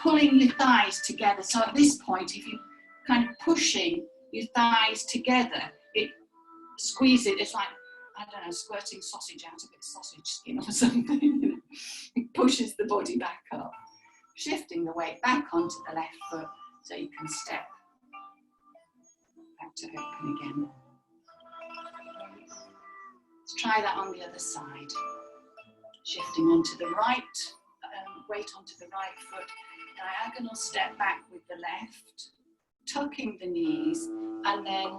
pulling your thighs together. So at this point, if you're kind of pushing your thighs together, squeeze it, it's like, I don't know, squirting sausage out of its sausage skin or something. It pushes the body back up. Shifting the weight back onto the left foot so you can step back to open again. Let's try that on the other side. Shifting onto the right, weight onto the right foot, diagonal step back with the left, tucking the knees, and then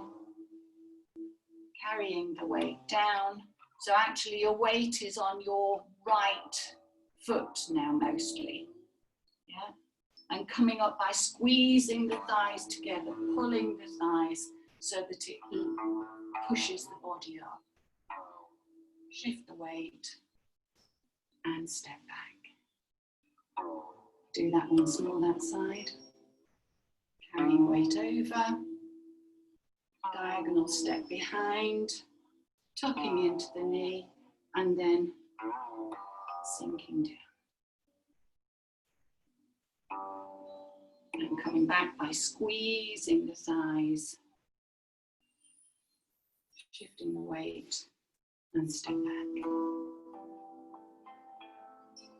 carrying the weight down. So actually your weight is on your right foot now mostly. Yeah? And coming up by squeezing the thighs together, pulling the thighs so that it pushes the body up. Shift the weight and step back. Do that once more, that side. Carrying weight over. Diagonal step behind, tucking into the knee, and then sinking down. And coming back by squeezing the thighs, shifting the weight, and step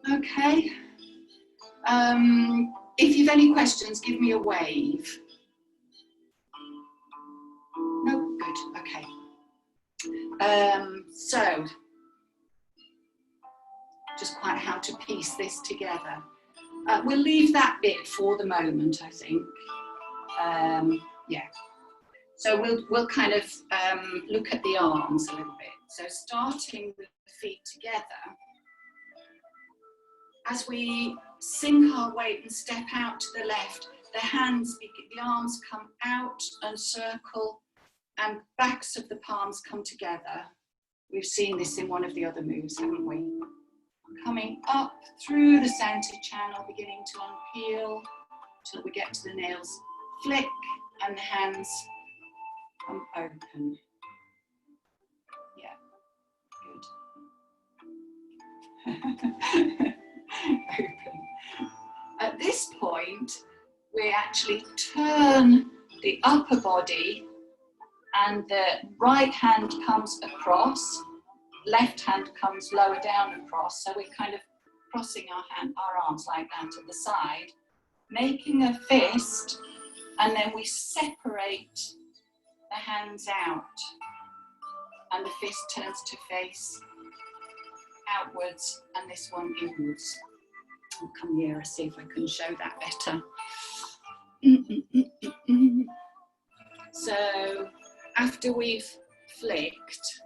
back. Okay. If you've any questions, give me a wave. No, good, okay. So, just quite how to piece this together. We'll leave that bit for the moment, I think. Yeah. So we'll kind of look at the arms a little bit. So starting with the feet together, as we sink our weight and step out to the left, the arms come out and circle, and backs of the palms come together. We've seen this in one of the other moves, haven't we? Coming up through the center channel, beginning to unpeel till we get to the nails. Flick, and the hands come open. Yeah, good. Open. At this point, we actually turn the upper body and the right hand comes across, left hand comes lower down across. So we're kind of crossing our arms like that at the side, making a fist, and then we separate the hands out and the fist turns to face outwards and this one inwards. I'll come nearer, see if I can show that better. So after we've flicked,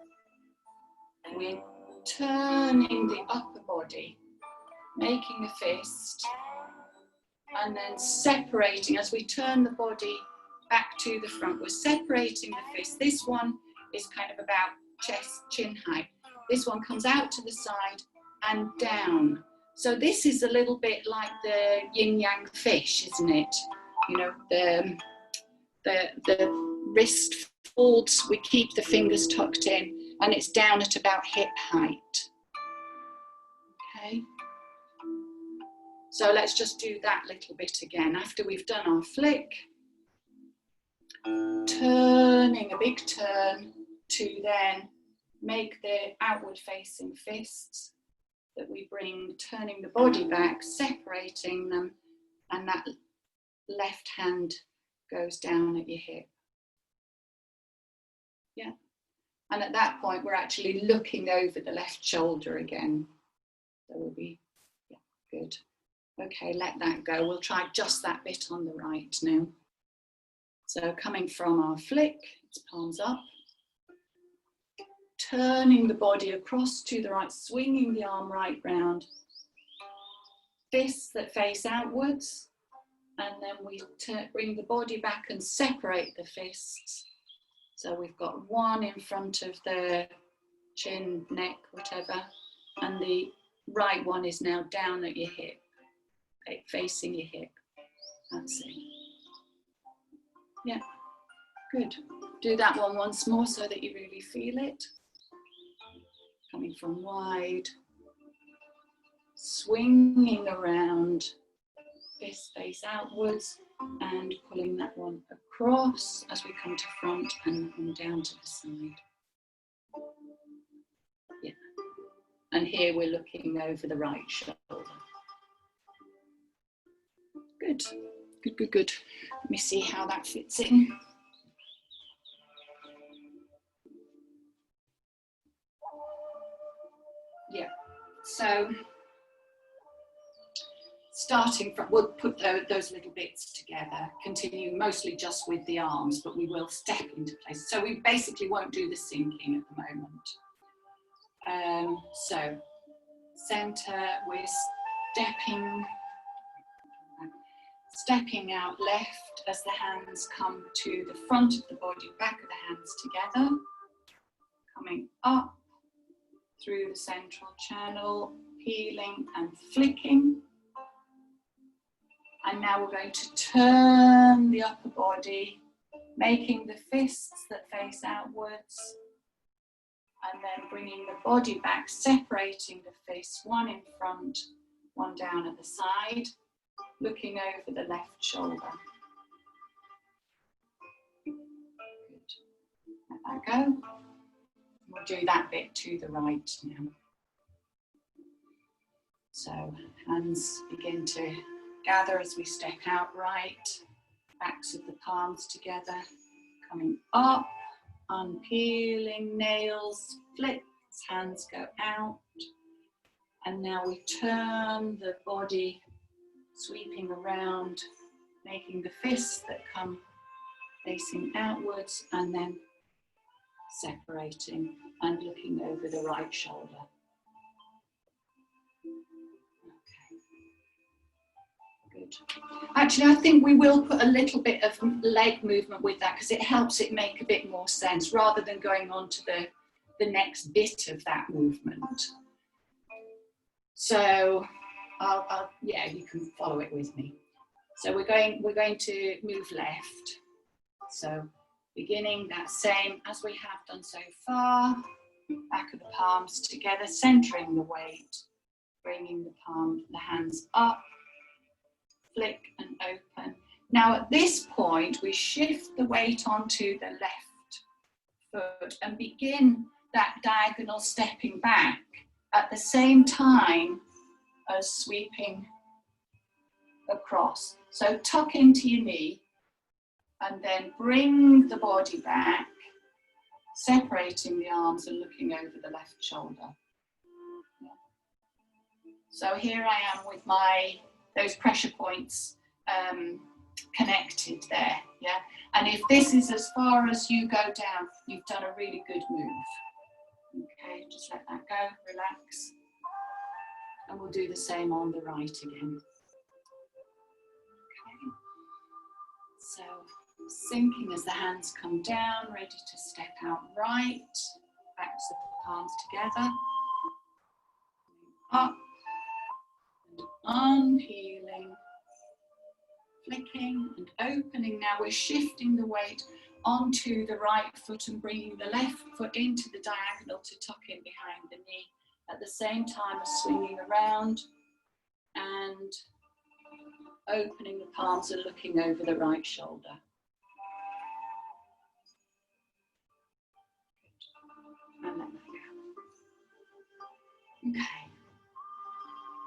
we're turning the upper body, making a fist, and then separating. As we turn the body back to the front, we're separating the fist. This one is kind of about chest, chin height. This one comes out to the side and down. So this is a little bit like the yin yang fish, isn't it? You know, the wrist folds, we keep the fingers tucked in, and it's down at about hip height. Okay. So let's just do that little bit again. After we've done our flick, turning a big turn to then make the outward facing fists that we bring, turning the body back, separating them, and that left hand goes down at your hip. Yeah. And at that point, we're actually looking over the left shoulder again. So we'll be, yeah, good. Okay, let that go. We'll try just that bit on the right now. So coming from our flick, it's palms up. Turning the body across to the right, swinging the arm right round. Fists that face outwards. And then we bring the body back and separate the fists. So we've got one in front of the chin, neck, whatever. And the right one is now down at your hip, facing your hip. That's it. Yeah, good. Do that one once more so that you really feel it. Coming from wide, swinging around, fist face outwards, and pulling that one across as we come to front and down to the side. Yeah. And here we're looking over the right shoulder. Good, good, good, good. Let me see how that fits in. Yeah, so starting from, we'll put those little bits together, continuing mostly just with the arms, but we will step into place. So we basically won't do the sinking at the moment. So center, we're stepping out left as the hands come to the front of the body, back of the hands together, coming up through the central channel, peeling and flicking. And now we're going to turn the upper body, making the fists that face outwards, and then bringing the body back, separating the fists, one in front, one down at the side, looking over the left shoulder. Good. Let that go. We'll do that bit to the right now. So hands begin to gather as we step out right, backs of the palms together, coming up, unpeeling, nails, flicks, hands go out. And now we turn the body, sweeping around, making the fists that come facing outwards, and then separating and looking over the right shoulder. Okay. Good. Actually, I think we will put a little bit of leg movement with that because it helps it make a bit more sense rather than going on to the next bit of that movement. So yeah, you can follow it with me. So we're going to move left. So beginning that same as we have done so far, back of the palms together, centering the weight, bringing the hands up, flick and open. Now at this point, we shift the weight onto the left foot and begin that diagonal stepping back at the same time as sweeping across. So tuck into your knee and then bring the body back, separating the arms and looking over the left shoulder. So here I am with those pressure points connected there, yeah? And if this is as far as you go down, you've done a really good move. Okay, just let that go, relax. And we'll do the same on the right again. Okay. So sinking as the hands come down, ready to step out right, backs of the palms together, up, and unpeeling, flicking and opening. Now we're shifting the weight onto the right foot and bringing the left foot into the diagonal to tuck in behind the knee at the same time as swinging around and opening the palms and looking over the right shoulder. And let that go. Okay.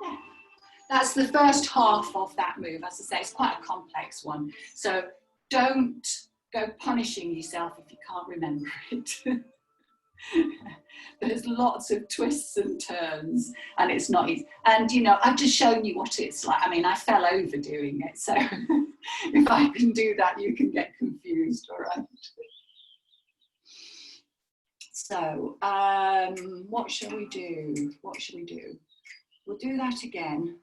Yeah. That's the first half of that move. As I say, it's quite a complex one. So don't go punishing yourself if you can't remember it. There's lots of twists and turns and it's not easy. And you know, I've just shown you what it's like. I mean, I fell over doing it. So if I can do that, you can get confused, all right? So what shall we do? What shall we do? We'll do that again.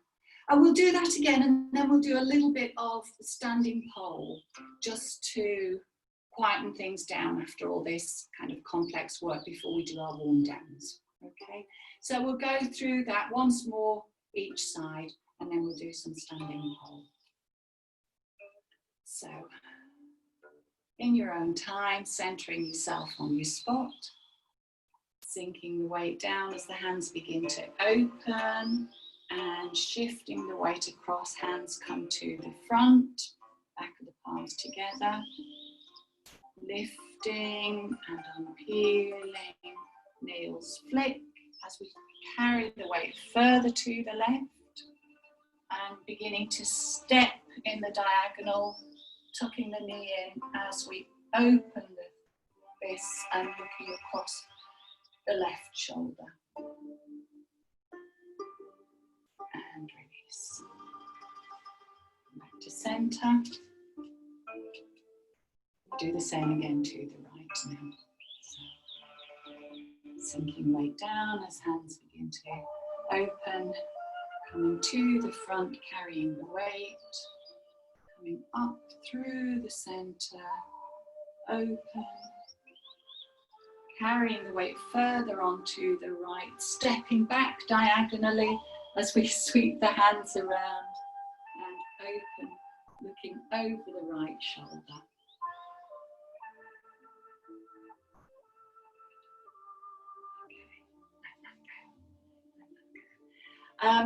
And we'll do that again and then we'll do a little bit of standing pole just to quieten things down after all this kind of complex work before we do our warm downs. Okay, so we'll go through that once more each side and then we'll do some standing pole. So in your own time, centering yourself on your spot, sinking the weight down as the hands begin to open and shifting the weight across, hands come to the front, back of the palms together, lifting and unpeeling, nails flick as we carry the weight further to the left and beginning to step in the diagonal, tucking the knee in as we open the fist and looking across the left shoulder. And release. Back to center. Do the same again to the right now. So, sinking weight down as hands begin to open, coming to the front, carrying the weight, coming up through the center, open, carrying the weight further onto the right, stepping back diagonally as we sweep the hands around and open, looking over the right shoulder.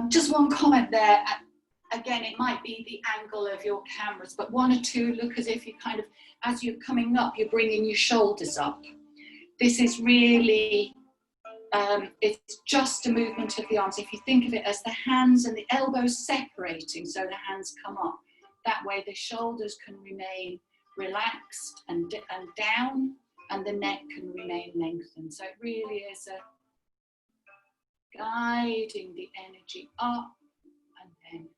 Just one comment there. Again, it might be the angle of your cameras, but one or two look as if you kind of, as you're coming up, you're bringing your shoulders up. This is really, it's just a movement of the arms. If you think of it as the hands and the elbows separating, so the hands come up, that way the shoulders can remain relaxed and down, and the neck can remain lengthened. So it really is a guiding the energy up and then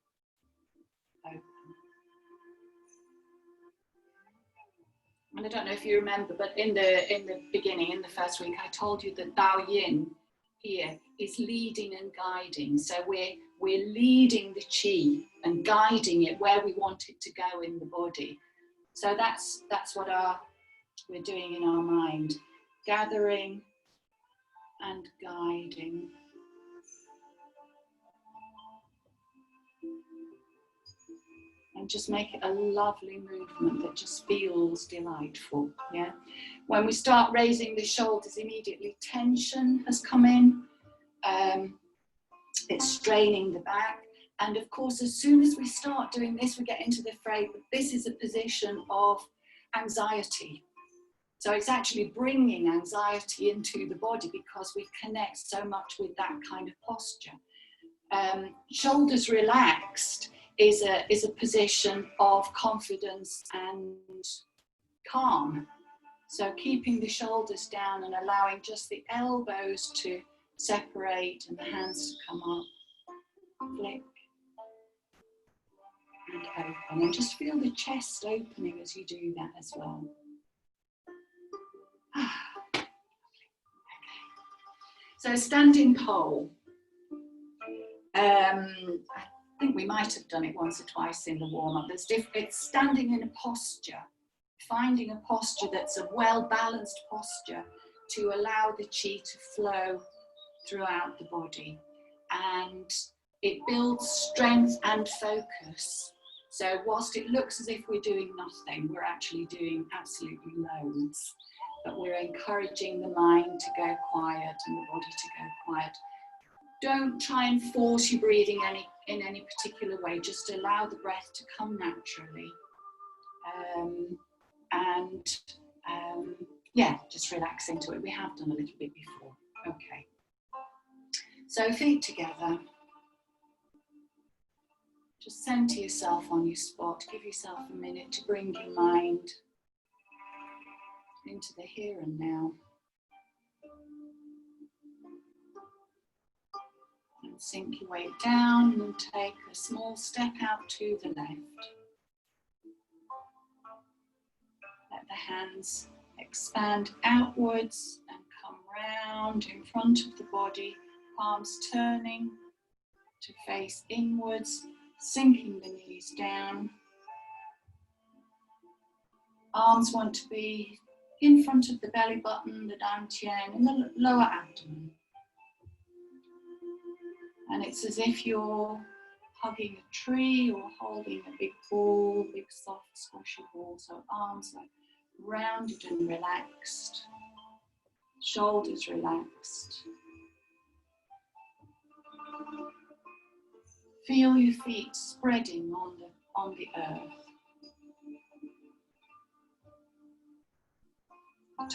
open. And I don't know if you remember, but in the beginning, in the first week, I told you that Dao Yin here is leading and guiding. So we're leading the chi and guiding it where we want it to go in the body. So that's what we're doing in our mind, gathering and guiding. And just make it a lovely movement that just feels delightful, yeah? When we start raising the shoulders, immediately tension has come in. It's straining the back. And of course, as soon as we start doing this, we get into the frame. This is a position of anxiety. So it's actually bringing anxiety into the body because we connect so much with that kind of posture. Shoulders relaxed is a position of confidence and calm. So keeping the shoulders down and allowing just the elbows to separate and the hands to come up, flick and open, and just feel the chest opening as you do that as well. Okay. So standing pole. I think we might have done it once or twice in the warm-up. It's standing in a posture, finding a posture that's a well-balanced posture to allow the chi to flow throughout the body. And it builds strength and focus. So whilst it looks as if we're doing nothing, we're actually doing absolutely loads. But we're encouraging the mind to go quiet and the body to go quiet. Don't try and force your breathing in any particular way. Just allow the breath to come naturally. Yeah, just relax into it. We have done a little bit before. Okay. So feet together. Just center yourself on your spot. Give yourself a minute to bring your mind into the here and now. And sink your weight down and take a small step out to the left. Let the hands expand outwards and come round in front of the body, palms turning to face inwards, sinking the knees down. Arms want to be in front of the belly button, the dantian, and the lower abdomen. And it's as if you're hugging a tree or holding a big ball, big soft squishy ball. So arms are rounded and relaxed, shoulders relaxed. Feel your feet spreading on the earth.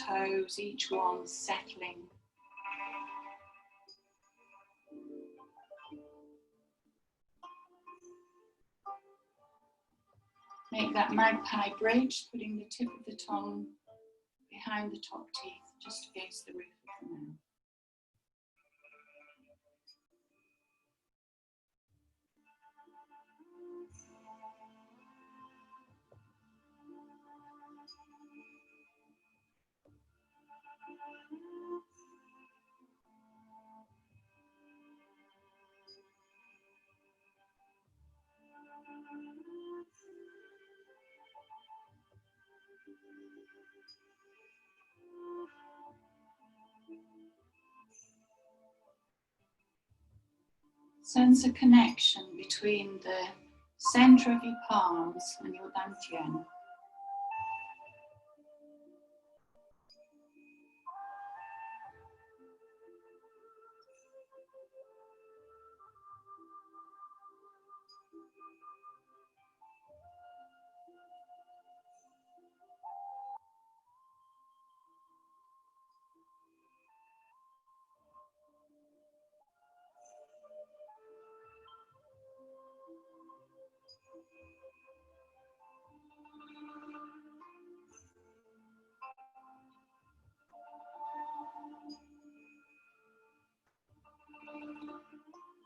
Toes, each one settling. Make that magpie bridge, putting the tip of the tongue behind the top teeth, just against the roof of the mouth. Sense a connection between the center of your palms and your dantian.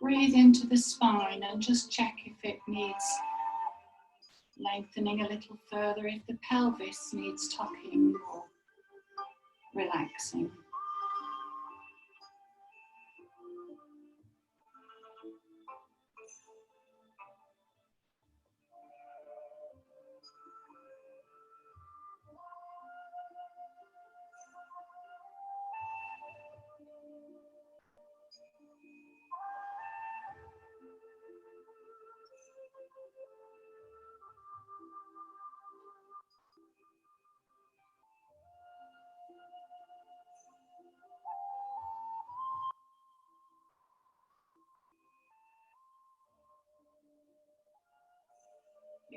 Breathe into the spine and just check if it needs lengthening a little further, if the pelvis needs tucking or relaxing.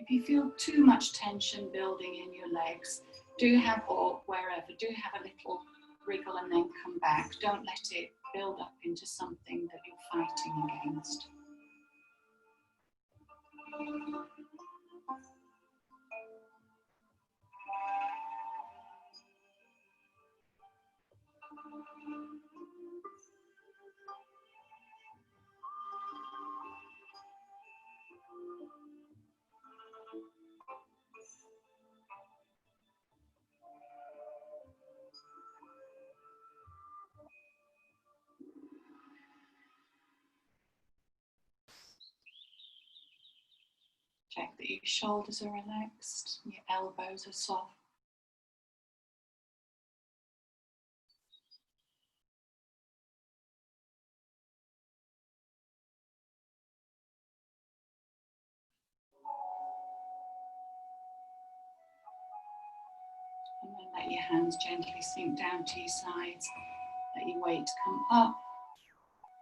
If you feel too much tension building in your legs, do have, or wherever, do have a little wriggle and then come back. Don't let it build up into something that you're fighting against. Check that your shoulders are relaxed, your elbows are soft. And then let your hands gently sink down to your sides. Let your weight come up,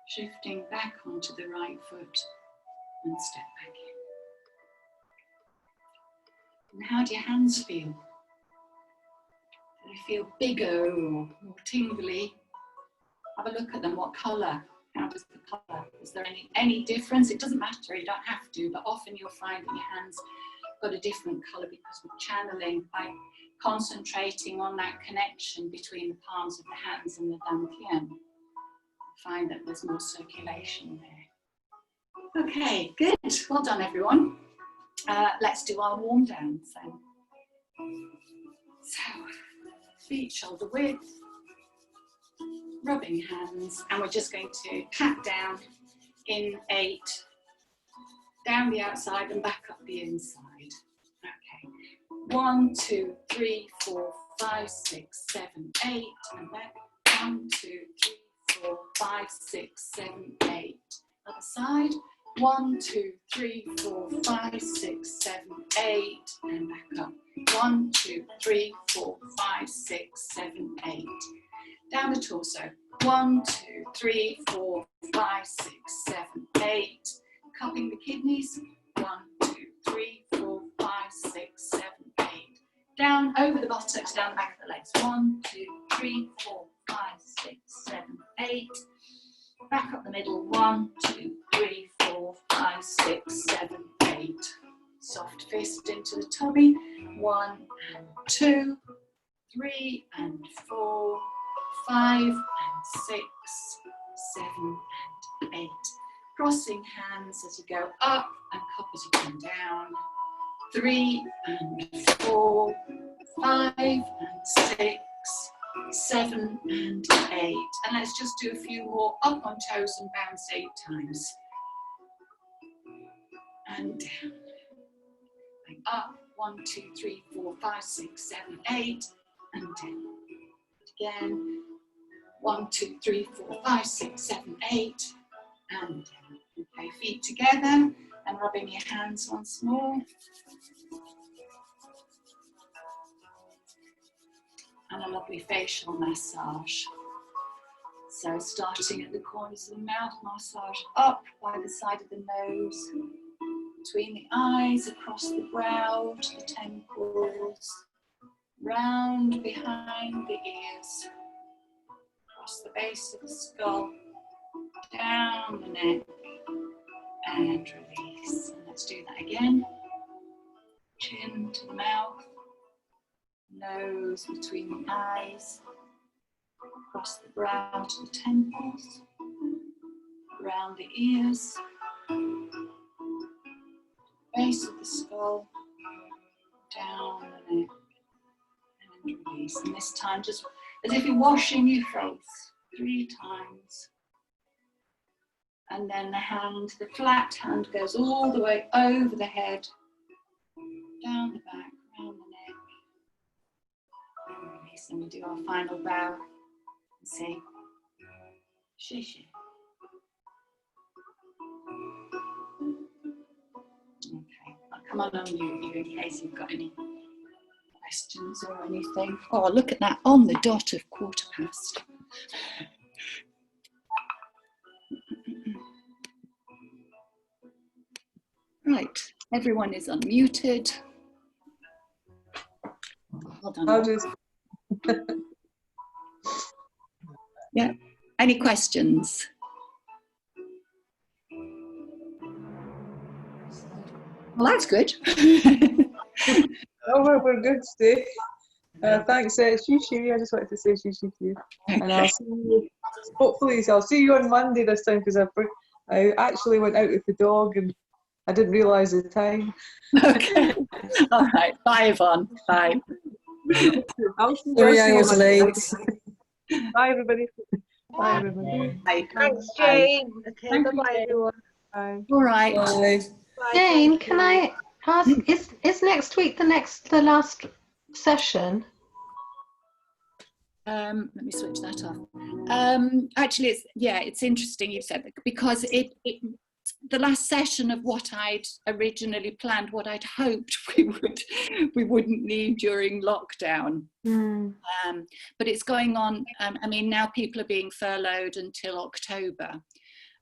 shifting back onto the right foot and step back in. And how do your hands feel? Do they feel bigger or more tingly? Have a look at them. What colour? How does the colour? Is there any difference? It doesn't matter, you don't have to, but often you'll find that your hands got a different colour because we're channeling by concentrating on that connection between the palms of the hands and the dantian. Find that there's more circulation there. Okay, good. Well done, everyone. Let's do our warm downs then. So, feet shoulder width, rubbing hands, and we're just going to pat down in 8, down the outside and back up the inside. Okay, 1, 2, 3, 4, 5, 6, 7, 8, and back. 1, 2, 3, 4, 5, 6, 7, 8. Other side. 1, 2, 3, 4, 5, 6, 7, 8, and back up. 1, 2, 3, 4, 5, 6, 7, 8. Down the torso. 1, 2, 3, 4, 5, 6, 7, 8. Cupping the kidneys. 1, 2, 3, 4, 5, 6, 7, 8. Down over the buttocks, down the back of the legs. 1, 2, 3, 4, 5, 6, 7, 8. Back up the middle. 1, 2, 3, 4, 5, 6, 7, 8. Soft fist into the tummy. 1 and 2, 3 and 4, 5 and 6, 7 and 8. Crossing hands as you go up and cup as you come down. 3 and 4, 5 and 6, 7 and 8. And let's just do a few more up on toes and bounce 8 times. And down. And up. 1, 2, 3, 4, 5, 6, 7, 8. And down. Again. 1, 2, 3, 4, 5, 6, 7, 8. And down. Okay, feet together and rubbing your hands once more. And a lovely facial massage. So starting at the corners of the mouth, massage up by the side of the nose, between the eyes, across the brow to the temples, round behind the ears, across the base of the skull, down the neck, and release. And let's do that again. Chin to the mouth, nose between the eyes, across the brow to the temples, around the ears, base of the skull, down the neck, and release. And this time just as if you're washing your face 3 times. And then the hand, the flat hand goes all the way over the head, down the back, around the neck, and release. And we do our final bow and say, Shishi. Okay, I'll come on unmute you in case you've got any questions or anything. Oh, look at that, on the dot of 1/4 past. Right, Everyone is unmuted. Well done. I'll just. Yeah. Any questions? Well, that's good. Oh, we're good today. Thanks, Shushi. I just wanted to say Shushi to you. And I'll see you, hopefully, I'll see you on Monday this time, because I actually went out with the dog and I didn't realise the time. Okay. All right. Bye, Yvonne. Bye. Sorry, I was late. Bye, everybody. Bye, everybody. Bye. Thanks, Jane. Okay, Thank bye-bye, you. everyone. Bye. All right. Bye. Jane, can I ask, is next week the last session? Let me switch that off. Actually, it's interesting you've said that, because the last session of what I'd originally planned, what I'd hoped we wouldn't need during lockdown. But it's going on. I mean, now people are being furloughed until October.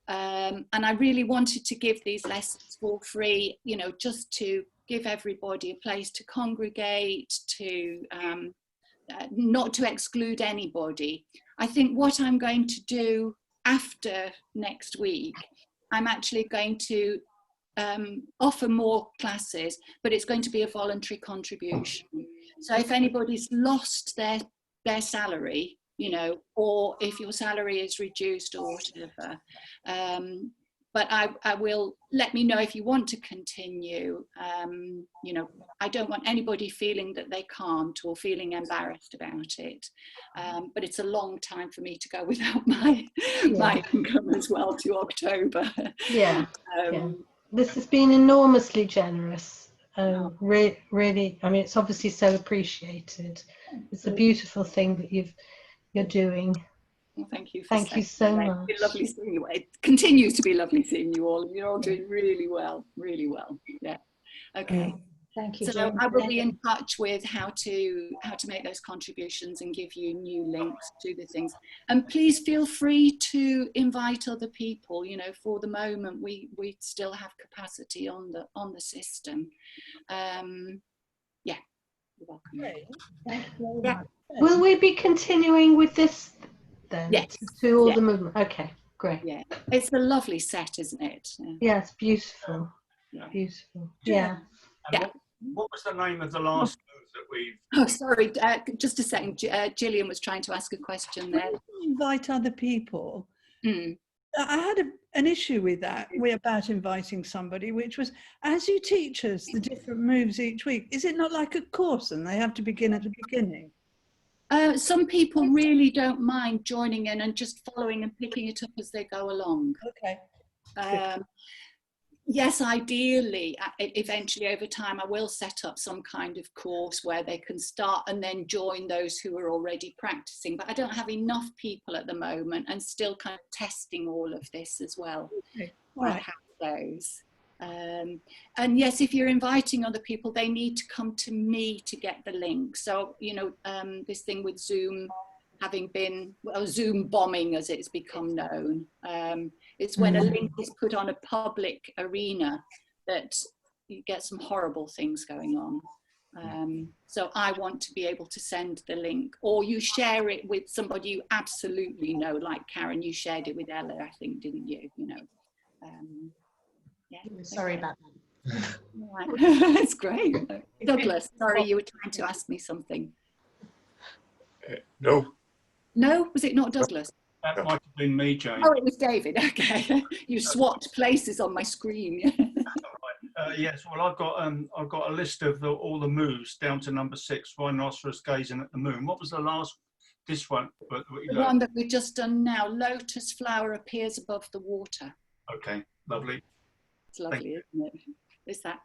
And I really wanted to give these lessons for free, you know, just to give everybody a place to congregate, to not to exclude anybody. I think what I'm going to do after next week, I'm actually going to offer more classes, but it's going to be a voluntary contribution. So if anybody's lost their salary, you know, or if your salary is reduced or whatever, but I will let me know if you want to continue. You know, I don't want anybody feeling that they can't or feeling embarrassed about it. But it's a long time for me to go without my income as well to October. Yeah. This has been enormously generous. Really, I mean, it's obviously so appreciated. It's a beautiful thing that you're doing. Well, thank you. Thank you so much. It's been lovely seeing you. It continues to be lovely seeing you all. You're all doing really well, really well. Yeah. Okay. Thank you. So Jane. I will be in touch with how to make those contributions and give you new links to the things. And please feel free to invite other people. You know, for the moment we still have capacity on the system. Yeah. You're welcome. Great. Thank you very Yeah. much. Will we be continuing with this then? Yes. To all Yeah. the movement. Okay, great. Yeah. It's a lovely set, isn't it? Yeah. Yeah, it's beautiful. Yeah. Beautiful. Yeah. And Yeah. what was the name of the last move that we've... Oh, sorry, just a second. Gillian was trying to ask a question there. When you invite other people, Mm. I had an issue with that, about inviting somebody, which was, as you teach us the different moves each week, is it not like a course and they have to begin at the beginning? Some people really don't mind joining in and just following and picking it up as they go along. Okay. Yes, ideally, eventually over time, I will set up some kind of course where they can start and then join those who are already practicing. But I don't have enough people at the moment, and still kind of testing all of this as well. Okay. All right. How it goes. And yes, if you're inviting other people, they need to come to me to get the link. So, you know, this thing with Zoom having been, well, Zoom bombing as it's become known, it's when a link is put on a public arena that you get some horrible things going on. So I want to be able to send the link, or you share it with somebody you absolutely know, like Karen, you shared it with Ella, I think, didn't you? You know. Yeah. Sorry about that. Right. That's great. Douglas, sorry, you were trying to ask me something. No. No, was it not Douglas? That might have been me, Jane. Oh, it was David. Okay, you swapped places on my screen. Yes, well, I've got a list of all the moves down to number 6. Rhinoceros gazing at the moon. What was the last? This one, but The one that we've just done now. Lotus flower appears above the water. Okay, lovely. It's lovely, isn't it? Is that?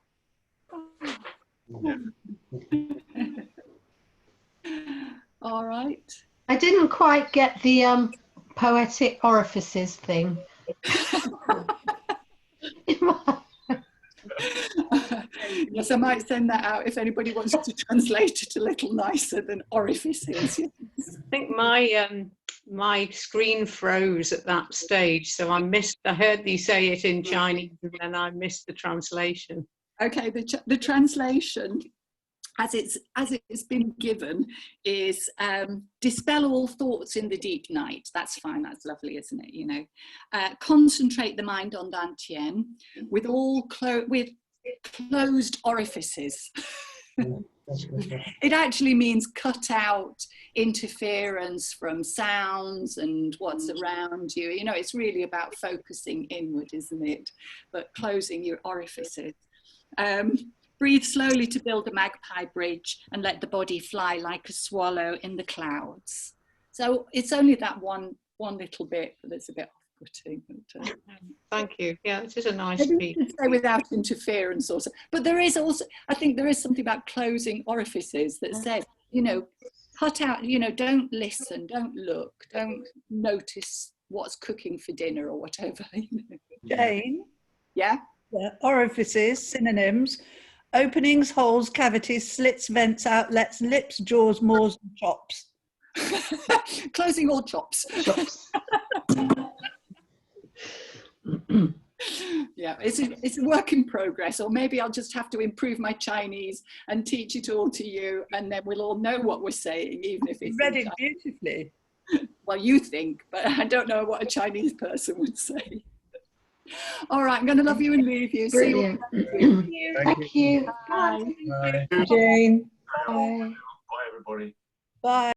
All right. I didn't quite get the poetic orifices thing. Yes, I might send that out if anybody wants to translate it a little nicer than orifices. I think my screen froze at that stage, so I heard thee say it in Chinese and then I missed the translation. Okay, the translation, as it's been given, is dispel all thoughts in the deep night. That's fine. That's lovely, isn't it? You know, concentrate the mind on Dantian with closed orifices. It actually means cut out interference from sounds and what's around you. You know, it's really about focusing inward, isn't it? But closing your orifices. Breathe slowly to build a magpie bridge and let the body fly like a swallow in the clouds. So it's only that one little bit that's a bit off-putting. Thank you. Yeah, it is a nice piece. Say without interference also. But there is also, I think there is something about closing orifices that says, you know, cut out, you know, don't listen, don't look, don't notice what's cooking for dinner or whatever. You know. Jane? Yeah? Orifices, synonyms: openings, holes, cavities, slits, vents, outlets, lips, jaws, maws, and chops. Closing all chops. Yeah, it's a work in progress, or maybe I'll just have to improve my Chinese and teach it all to you, and then we'll all know what we're saying, even if it's read it beautifully. Well, you think, but I don't know what a Chinese person would say. All right, I'm going to love you and leave you. Brilliant. See you. Thank you. Bye. Bye. Jane. Bye. Bye, everybody. Bye.